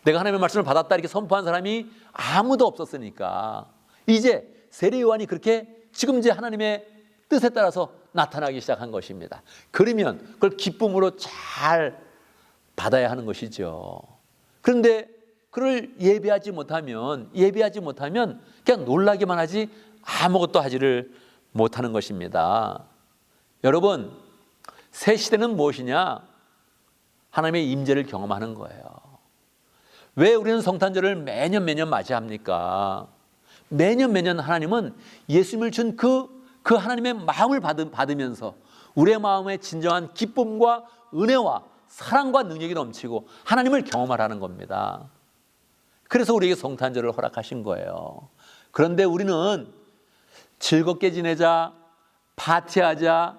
내가 하나님의 말씀을 받았다 이렇게 선포한 사람이 아무도 없었으니까. 이제 세례 요한이 그렇게 지금 이제 하나님의 뜻에 따라서 나타나기 시작한 것입니다. 그러면 그걸 기쁨으로 잘 받아야 하는 것이죠. 그런데 그를 예배하지 못하면 그냥 놀라기만 하지 아무것도 하지를 못하는 것입니다. 여러분, 새 시대는 무엇이냐? 하나님의 임재를 경험하는 거예요. 왜 우리는 성탄절을 매년 맞이합니까? 매년 하나님은 예수님을 준 그 하나님의 마음을 받으면서 우리의 마음에 진정한 기쁨과 은혜와 사랑과 능력이 넘치고 하나님을 경험하라는 겁니다. 그래서 우리에게 성탄절을 허락하신 거예요. 그런데 우리는 즐겁게 지내자, 파티하자,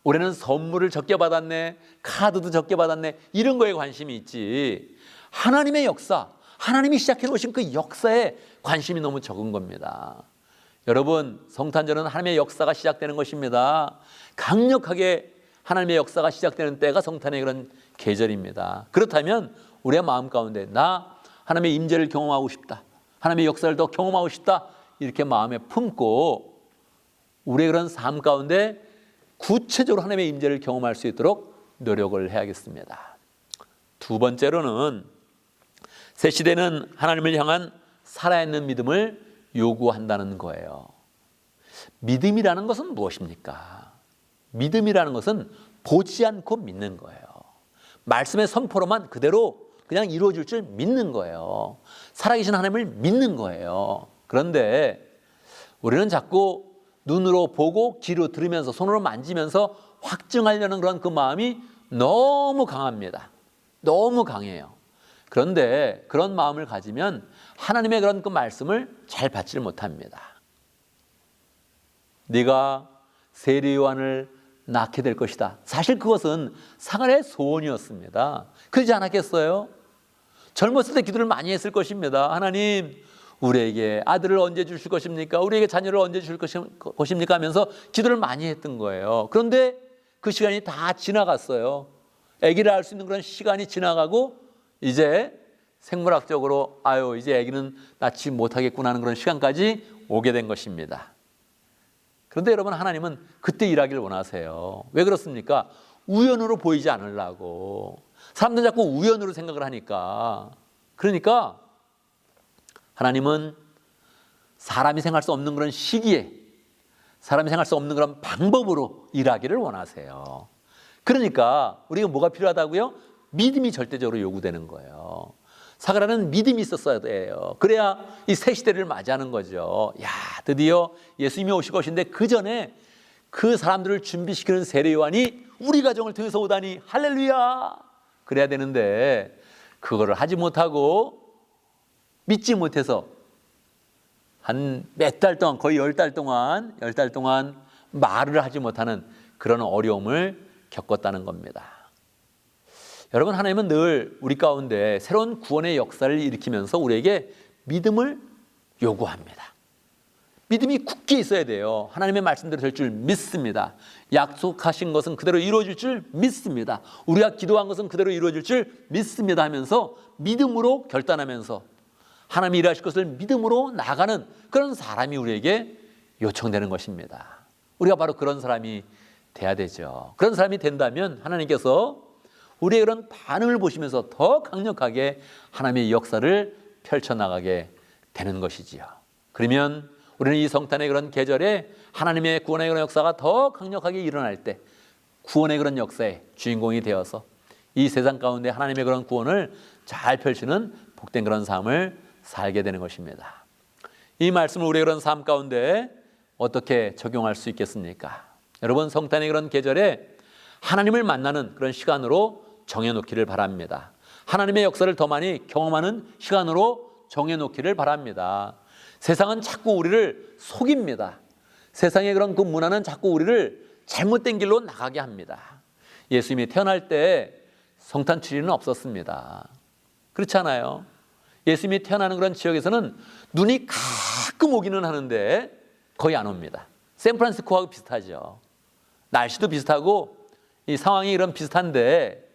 올해는 선물을 적게 받았네, 카드도 적게 받았네, 이런 거에 관심이 있지, 하나님의 역사, 하나님이 시작해 놓으신 그 역사에 관심이 너무 적은 겁니다. 여러분, 성탄절은 하나님의 역사가 시작되는 것입니다. 강력하게 하나님의 역사가 시작되는 때가 성탄의 그런 계절입니다. 그렇다면 우리의 마음 가운데 나 하나님의 임재를 경험하고 싶다, 하나님의 역사를 더 경험하고 싶다, 이렇게 마음에 품고 우리의 그런 삶 가운데 구체적으로 하나님의 임재를 경험할 수 있도록 노력을 해야겠습니다. 두 번째로는 새 시대는 하나님을 향한 살아있는 믿음을 요구한다는 거예요. 믿음이라는 것은 무엇입니까? 믿음이라는 것은 보지 않고 믿는 거예요. 말씀의 선포로만 그대로 그냥 이루어질 줄 믿는 거예요. 살아계신 하나님을 믿는 거예요. 그런데 우리는 자꾸 눈으로 보고 귀로 들으면서 손으로 만지면서 확증하려는 그런 그 마음이 너무 강합니다. 너무 강해요. 그런데 그런 마음을 가지면 하나님의 그런 그 말씀을 잘 받지를 못합니다. 네가 세례 요한을 낳게 될 것이다. 사실 그것은 사가랴의 소원이었습니다. 그러지 않았겠어요? 젊었을 때 기도를 많이 했을 것입니다. 하나님, 우리에게 아들을 언제 주실 것입니까? 우리에게 자녀를 언제 주실 것입니까? 하면서 기도를 많이 했던 거예요. 그런데 그 시간이 다 지나갔어요. 아기를 알 수 있는 그런 시간이 지나가고 이제 생물학적으로 이제 아기는 낳지 못하겠구나 하는 그런 시간까지 오게 된 것입니다. 그런데 여러분, 하나님은 그때 일하기를 원하세요. 왜 그렇습니까? 우연으로 보이지 않으려고. 사람들은 자꾸 우연으로 생각을 하니까. 그러니까 하나님은 사람이 생각할 수 없는 그런 시기에, 사람이 생각할 수 없는 그런 방법으로 일하기를 원하세요. 그러니까 우리가 뭐가 필요하다고요? 믿음이 절대적으로 요구되는 거예요. 사가랴는 믿음이 있었어야 돼요. 그래야 이 새 시대를 맞이하는 거죠. 드디어 예수님이 오실 것인데 그 전에 그 사람들을 준비시키는 세례 요한이 우리 가정을 통해서 오다니 할렐루야! 그래야 되는데 그거를 하지 못하고 믿지 못해서 한 몇 달 동안, 거의 10달 동안 말을 하지 못하는 그런 어려움을 겪었다는 겁니다. 여러분, 하나님은 늘 우리 가운데 새로운 구원의 역사를 일으키면서 우리에게 믿음을 요구합니다. 믿음이 굳게 있어야 돼요. 하나님의 말씀대로 될 줄 믿습니다. 약속하신 것은 그대로 이루어질 줄 믿습니다. 우리가 기도한 것은 그대로 이루어질 줄 믿습니다 하면서 믿음으로 결단하면서 하나님이 일하실 것을 믿음으로 나가는 그런 사람이 우리에게 요청되는 것입니다. 우리가 바로 그런 사람이 돼야 되죠. 그런 사람이 된다면 하나님께서 우리의 그런 반응을 보시면서 더 강력하게 하나님의 역사를 펼쳐나가게 되는 것이지요. 그러면 우리는 이 성탄의 그런 계절에 하나님의 구원의 그런 역사가 더 강력하게 일어날 때 구원의 그런 역사의 주인공이 되어서 이 세상 가운데 하나님의 그런 구원을 잘 펼치는 복된 그런 삶을 살게 되는 것입니다. 이 말씀을 우리의 그런 삶 가운데 어떻게 적용할 수 있겠습니까? 여러분, 성탄의 그런 계절에 하나님을 만나는 그런 시간으로 정해놓기를 바랍니다. 하나님의 역사를 더 많이 경험하는 시간으로 정해놓기를 바랍니다. 세상은 자꾸 우리를 속입니다. 세상의 그런 그 문화는 자꾸 우리를 잘못된 길로 나가게 합니다. 예수님이 태어날 때 성탄 추리는 없었습니다. 그렇잖아요. 예수님이 태어나는 그런 지역에서는 눈이 가끔 오기는 하는데 거의 안 옵니다. 샌프란시스코하고 비슷하죠. 날씨도 비슷하고 이 상황이 이런 비슷한데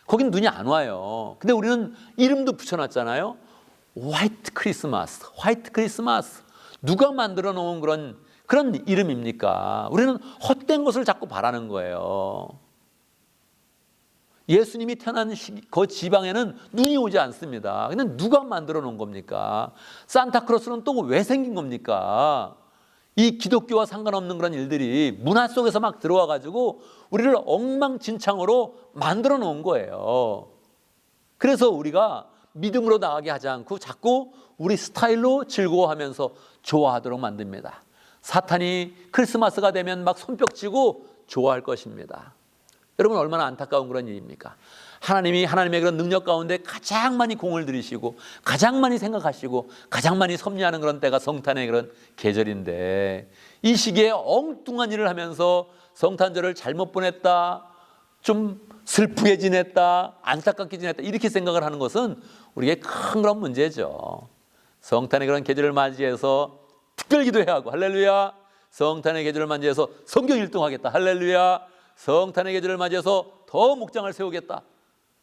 거긴 눈이 안 와요. 근데 우리는 이름도 붙여놨잖아요. 화이트 크리스마스, 화이트 크리스마스. 누가 만들어 놓은 그런 이름입니까? 우리는 헛된 것을 자꾸 바라는 거예요. 예수님이 태어난 그 지방에는 눈이 오지 않습니다. 근데 누가 만들어 놓은 겁니까? 산타크로스는 또 왜 생긴 겁니까? 이 기독교와 상관없는 그런 일들이 문화 속에서 막 들어와 가지고 우리를 엉망진창으로 만들어 놓은 거예요. 그래서 우리가 믿음으로 나가게 하지 않고 자꾸 우리 스타일로 즐거워하면서 좋아하도록 만듭니다. 사탄이 크리스마스가 되면 막 손뼉치고 좋아할 것입니다. 여러분 얼마나 안타까운 그런 일입니까? 하나님이 하나님의 그런 능력 가운데 가장 많이 공을 들이시고 가장 많이 생각하시고 가장 많이 섭리하는 그런 때가 성탄의 그런 계절인데 이 시기에 엉뚱한 일을 하면서 성탄절을 잘못 보냈다, 좀 슬프게 지냈다, 안타깝게 지냈다 이렇게 생각을 하는 것은 우리에게 큰 그런 문제죠. 성탄의 그런 계절을 맞이해서 특별 기도해야 하고 할렐루야. 성탄의 계절을 맞이해서 성경 1등 하겠다 할렐루야. 성탄의 계절을 맞이해서 더 목장을 세우겠다,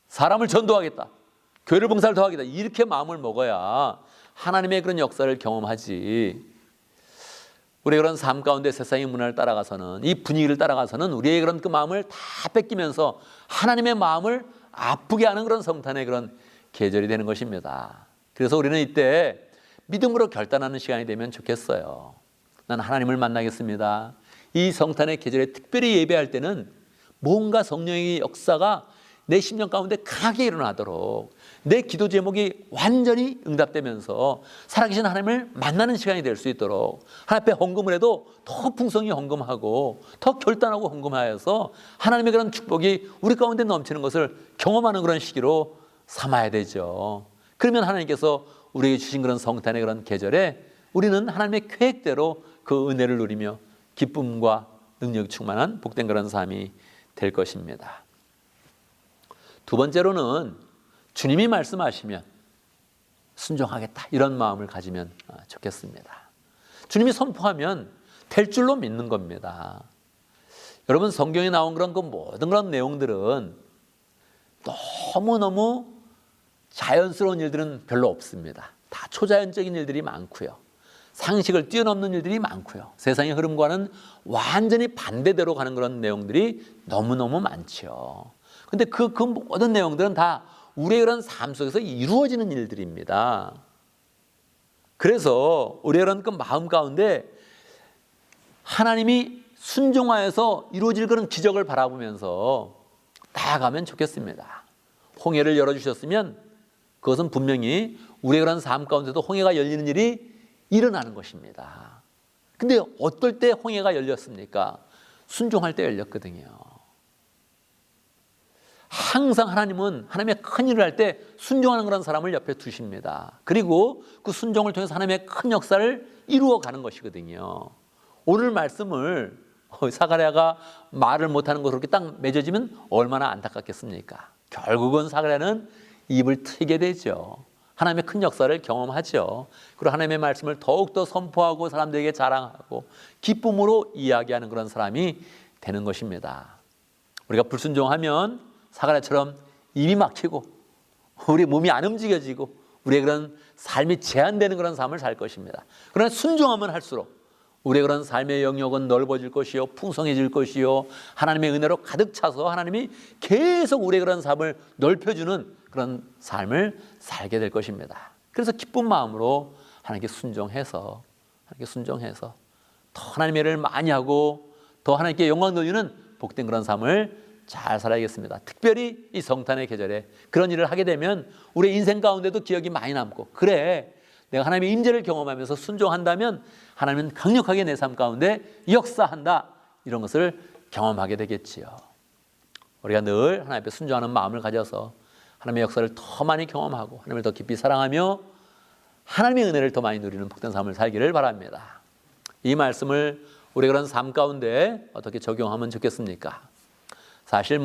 사람을 전도하겠다, 교회를 봉사를 더 하겠다 이렇게 마음을 먹어야 하나님의 그런 역사를 경험하지. 우리의 그런 삶 가운데 세상의 문화를 따라가서는 이 분위기를 따라가서는 우리의 그런 그 마음을 다 뺏기면서 하나님의 마음을 아프게 하는 그런 성탄의 그런 계절이 되는 것입니다. 그래서 우리는 이때 믿음으로 결단하는 시간이 되면 좋겠어요. 난 하나님을 만나겠습니다. 이 성탄의 계절에 특별히 예배할 때는 뭔가 성령의 역사가 내 심령 가운데 강하게 일어나도록 내 기도 제목이 완전히 응답되면서 살아계신 하나님을 만나는 시간이 될 수 있도록 하나님 앞에 헌금을 해도 더 풍성히 헌금하고 더 결단하고 헌금하여서 하나님의 그런 축복이 우리 가운데 넘치는 것을 경험하는 그런 시기로 삼아야 되죠. 그러면 하나님께서 우리에게 주신 그런 성탄의 그런 계절에 우리는 하나님의 계획대로 그 은혜를 누리며 기쁨과 능력 충만한 복된 그런 삶이 될 것입니다. 두 번째로는 주님이 말씀하시면 순종하겠다 이런 마음을 가지면 좋겠습니다. 주님이 선포하면 될 줄로 믿는 겁니다. 여러분 성경에 나온 그런 그 모든 그런 내용들은 너무너무 자연스러운 일들은 별로 없습니다. 다 초자연적인 일들이 많고요. 상식을 뛰어넘는 일들이 많고요. 세상의 흐름과는 완전히 반대대로 가는 그런 내용들이 너무너무 많죠. 근데 그 모든 내용들은 다 우리의 그런 삶 속에서 이루어지는 일들입니다. 그래서 우리의 그런 그 마음 가운데 하나님이 순종하여서 이루어질 그런 기적을 바라보면서 나아가면 좋겠습니다. 홍해를 열어주셨으면 그것은 분명히 우리의 그런 삶 가운데도 홍해가 열리는 일이 일어나는 것입니다. 근데 어떨 때 홍해가 열렸습니까? 순종할 때 열렸거든요. 항상 하나님은 하나님의 큰 일을 할 때 순종하는 그런 사람을 옆에 두십니다. 그리고 그 순종을 통해서 하나님의 큰 역사를 이루어가는 것이거든요. 오늘 말씀을 사가랴가 말을 못하는 것으로 이렇게 딱 맺어지면 얼마나 안타깝겠습니까? 결국은 사가랴는 입을 트게 되죠. 하나님의 큰 역사를 경험하죠. 그리고 하나님의 말씀을 더욱더 선포하고 사람들에게 자랑하고 기쁨으로 이야기하는 그런 사람이 되는 것입니다. 우리가 불순종하면 사가랴처럼 입이 막히고 우리 몸이 안 움직여지고 우리의 그런 삶이 제한되는 그런 삶을 살 것입니다. 그러나 순종하면 할수록 우리의 그런 삶의 영역은 넓어질 것이요 풍성해질 것이요 하나님의 은혜로 가득 차서 하나님이 계속 우리의 그런 삶을 넓혀주는 그런 삶을 살게 될 것입니다. 그래서 기쁜 마음으로 하나님께 순종해서 더 하나님의 일을 많이 하고 더 하나님께 영광 돌리는 복된 그런 삶을 잘 살아야겠습니다. 특별히 이 성탄의 계절에 그런 일을 하게 되면 우리 인생 가운데도 기억이 많이 남고 그래 내가 하나님의 임재를 경험하면서 순종한다면 하나님은 강력하게 내 삶 가운데 역사한다 이런 것을 경험하게 되겠지요. 우리가 늘 하나님 앞에 순종하는 마음을 가져서 하나님의 역사를 더 많이 경험하고 하나님을 더 깊이 사랑하며 하나님의 은혜를 더 많이 누리는 복된 삶을 살기를 바랍니다. 이 말씀을 우리 그런 삶 가운데 어떻게 적용하면 좋겠습니까? 사실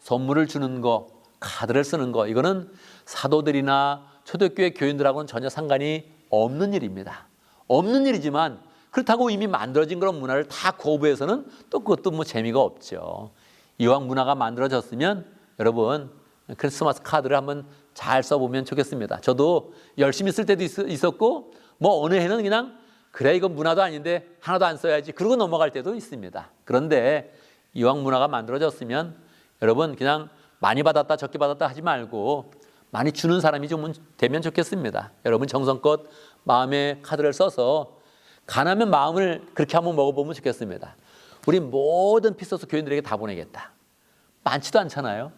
선물을 주는 거, 카드를 쓰는 거 이거는 사도들이나 초대교회 교인들하고는 전혀 상관이 없는 일입니다. 없는 일이지만 그렇다고 이미 만들어진 그런 문화를 다 거부해서는 또 그것도 뭐 재미가 없죠. 이왕 문화가 만들어졌으면 여러분 크리스마스 카드를 한번 잘 써보면 좋겠습니다. 저도 열심히 쓸 때도 있었고 뭐 어느 해는 그냥 그래 이건 문화도 아닌데 하나도 안 써야지 그러고 넘어갈 때도 있습니다. 그런데 이왕 문화가 만들어졌으면 여러분 그냥 많이 받았다 적게 받았다 하지 말고 많이 주는 사람이 좀 되면 좋겠습니다. 여러분 정성껏 마음의 카드를 써서 가나면 마음을 그렇게 한번 먹어보면 좋겠습니다. 우리 모든 피스토스 교인들에게 다 보내겠다. 많지도 않잖아요.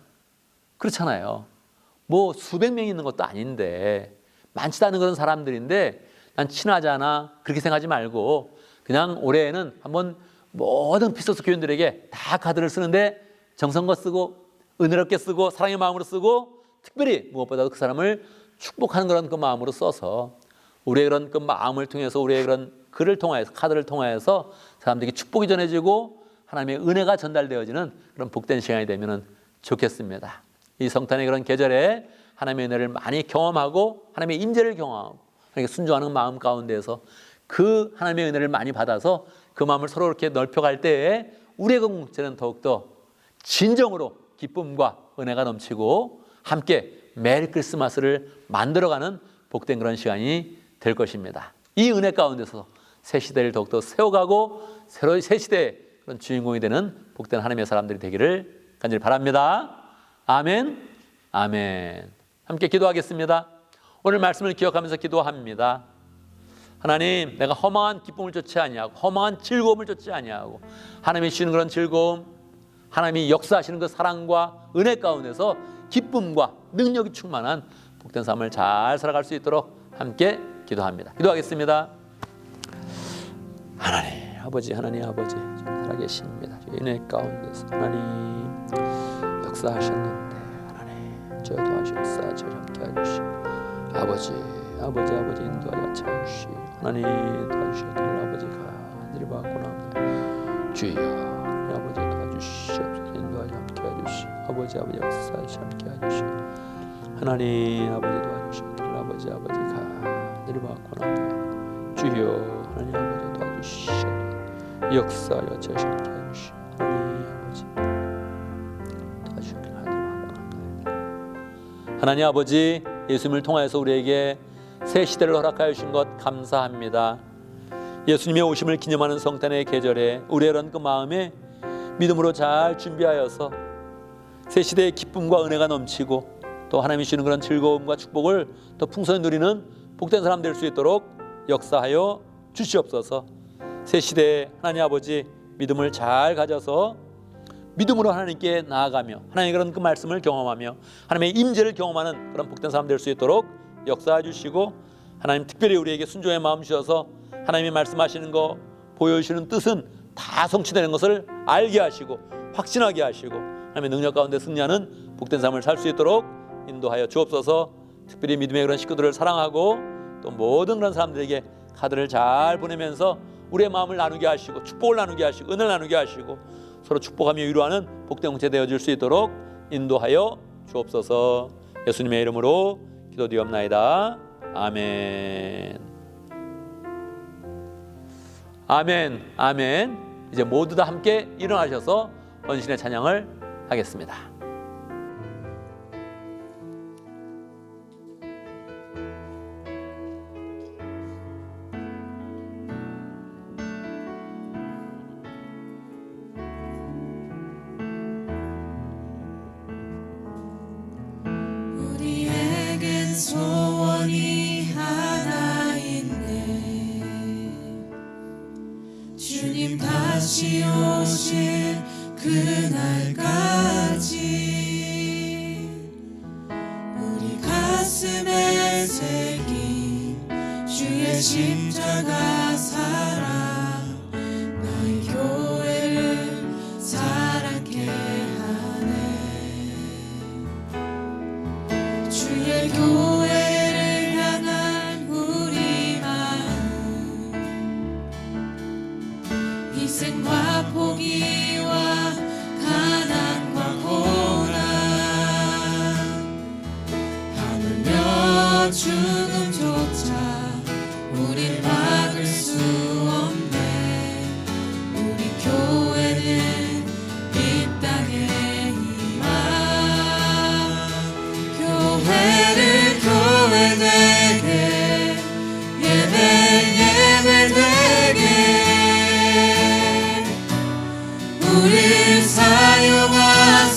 그렇잖아요. 뭐 수백 명이 있는 것도 아닌데 많지도 않은 그런 사람들인데 난 친하지 않아 그렇게 생각하지 말고 그냥 올해에는 한번 모든 피스토스 교인들에게 다 카드를 쓰는데 정성껏 쓰고 은혜롭게 쓰고 사랑의 마음으로 쓰고 특별히 무엇보다도 그 사람을 축복하는 그런 그 마음으로 써서 우리의 그런 그 마음을 통해서 우리의 그런 글을 통하여서 카드를 통하여서 사람들에게 축복이 전해지고 하나님의 은혜가 전달되어지는 그런 복된 시간이 되면 좋겠습니다. 이 성탄의 그런 계절에 하나님의 은혜를 많이 경험하고 하나님의 임재를 경험하고 하나님께 순종하는 마음 가운데에서 그 하나님의 은혜를 많이 받아서 그 마음을 서로 이렇게 넓혀갈 때에 우리의 공동체는 더욱더 진정으로 기쁨과 은혜가 넘치고 함께 메리 크리스마스를 만들어가는 복된 그런 시간이 될 것입니다. 이 은혜 가운데서 새 시대를 더욱더 세워가고 새로운 새 시대의 그런 주인공이 되는 복된 하나님의 사람들이 되기를 간절히 바랍니다. 아멘, 아멘. 함께 기도하겠습니다. 오늘 말씀을 기억하면서 기도합니다. 하나님, 내가 허망한 기쁨을 쫓지 아니하고 허망한 즐거움을 쫓지 아니하고 하나님이 주시는 그런 즐거움, 하나님이 역사하시는 그 사랑과 은혜 가운데서 기쁨과 능력이 충만한 복된 삶을 잘 살아갈 수 있도록 함께 기도합니다. 기도하겠습니다. 하나님 아버지, 하나님 아버지 살아계십니다. 은혜 가운데서 하나님 역사하셨는데 하나님 저 도와주시옵소서. 저 함께 해주시고 아버지 인도하여 찾으시오. 하나님 도와주시옵소서. 아버지가 하늘이 받고나 주여 아버지 도와주시옵소서. 인도하여 함께 해주시오. 아버지 역사하시 함께 해주시오. 하나님 아버지 도와주시옵소서. 아버지가 하늘이 받고나 주여 하나님 아버지 도와주시옵소서. 역사하여 저 함께 해주시오. 하나님 아버지 도와주시옵소서. 하나님 아버지 예수님을 통하여서 우리에게 새 시대를 허락하여 주신 것 감사합니다. 예수님의 오심을 기념하는 성탄의 계절에 우리의 이런 그 마음에 믿음으로 잘 준비하여서 새 시대의 기쁨과 은혜가 넘치고 또 하나님이 주시는 그런 즐거움과 축복을 더 풍성히 누리는 복된 사람 될 수 있도록 역사하여 주시옵소서. 새 시대에 하나님 아버지 믿음을 잘 가져서 믿음으로 하나님께 나아가며 하나님의 그런 그 말씀을 경험하며 하나님의 임재를 경험하는 그런 복된 사람 될 수 있도록 역사해 주시고 하나님 특별히 우리에게 순종의 마음 주셔서 하나님이 말씀하시는 거 보여주시는 뜻은 다 성취되는 것을 알게 하시고 확신하게 하시고 하나님의 능력 가운데 승리하는 복된 삶을 살 수 있도록 인도하여 주옵소서. 특별히 믿음의 그런 식구들을 사랑하고 또 모든 그런 사람들에게 카드를 잘 보내면서 우리의 마음을 나누게 하시고 축복을 나누게 하시고 은혜를 나누게 하시고 서로 축복하며 위로하는 복된 공체 되어질 수 있도록 인도하여 주옵소서. 예수님의 이름으로 기도드리옵나이다. 아멘. 아멘. 아멘. 이제 모두 다 함께 일어나셔서 헌신의 찬양을 하겠습니다. 우리에겐 소원이 하나 있네. 주님 다시 오실 그날까지 우리 가슴에 새긴 주의 십자가 사랑 너희 교회를 사랑케 하네. 주의 교회를 향한 우리 마음 희생과 포기와 가난과 고난 하늘 우리를 사용하소서.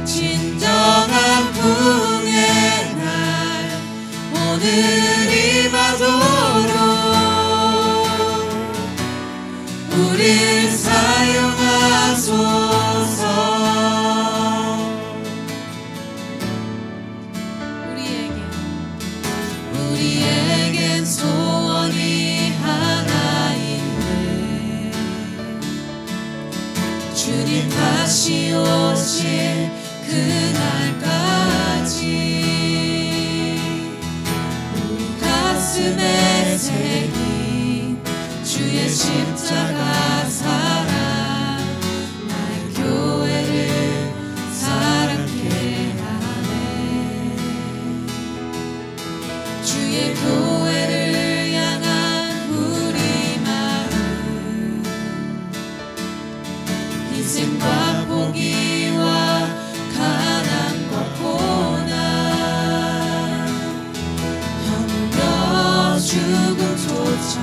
진정한 부흥의 날 오늘 임하도록 우리를 사용하소서. 우리에겐 소원이 하나인데 주님 다시 오실 그날까지 우리 가슴에 새긴 주의 십자가 사랑 나의 교회를 사랑케 하네. 주의 교회를 향한 우리 마음 희생과 포기와 가난과 고난 형며 죽음조차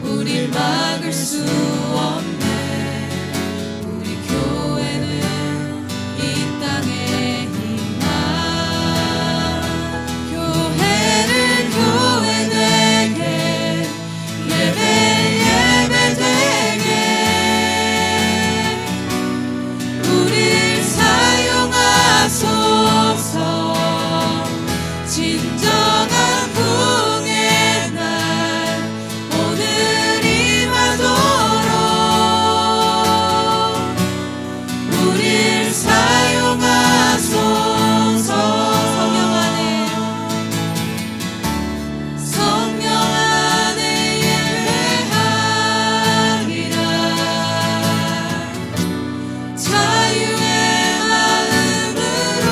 우릴 막을 수 없네. 우리 교회는 이 땅의 희망. 교회를 교회되게 예배 예배되게 우릴 사용하소서. 진정한 부흥의 날 오늘 임하도록 우릴 사용하소서. 성령 안에 예배하리라. 자유의 마음으로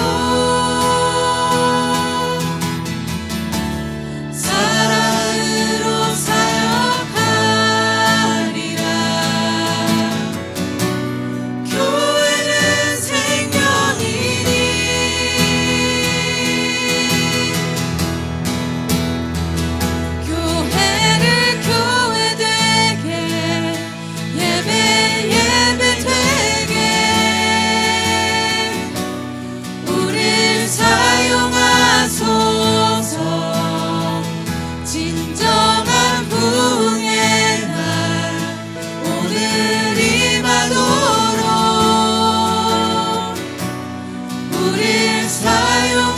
사랑으로 사역하리라. 교회는 생명이니 교회를 교회되게 예배 예배되게 우릴 사용하소서. 진정한 부흥의 날 오늘 임하도록 우릴 사용하소서.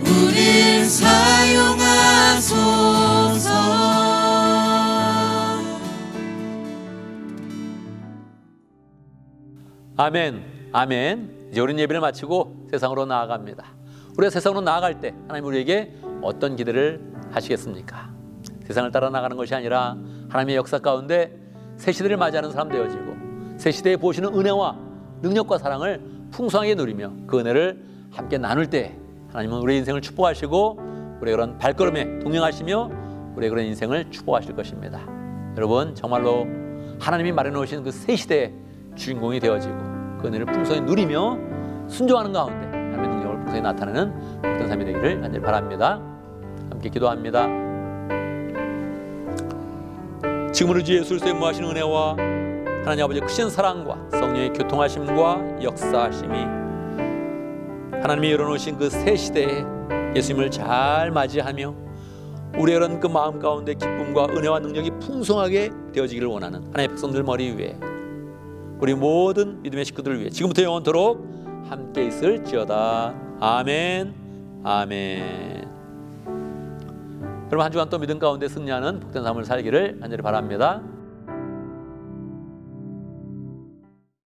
우릴 사용하소서. 아멘, 아멘. 이제 우리는 예배를 마치고 세상으로 나아갑니다. 우리가 세상으로 나아갈 때 하나님 우리에게 어떤 기대를 하시겠습니까? 세상을 따라 나가는 것이 아니라 하나님의 역사 가운데 새 시대를 맞이하는 사람 되어지고 새 시대에 보시는 은혜와 능력과 사랑을 풍성하게 누리며 그 은혜를 함께 나눌 때 하나님은 우리의 인생을 축복하시고 우리의 그런 발걸음에 동행하시며 우리의 그런 인생을 축복하실 것입니다. 여러분 정말로 하나님이 마련해 오신 그 새 시대의 주인공이 되어지고 그 은혜를 풍성히 누리며 순종하는 가운데 하나님의 능력을 풍성히 나타내는 어떤 삶이 되기를 간절히 바랍니다. 함께 기도합니다. 지금으로 주 예수 그리스도의 무하신 은혜와 하나님 아버지의 크신 사랑과 성령의 교통하심과 역사하심이 하나님이 열어놓으신 그 새 시대에 예수님을 잘 맞이하며 우리의 그런 그 마음 가운데 기쁨과 은혜와 능력이 풍성하게 되어지기를 원하는 하나님의 백성들 머리 위에 우리 모든 믿음의 식구들을 위해 지금부터 영원토록 함께 있을지어다. 아멘, 아멘. 여러분 한 주간 또 믿음 가운데 승리하는 복된 삶을 살기를 간절히 바랍니다.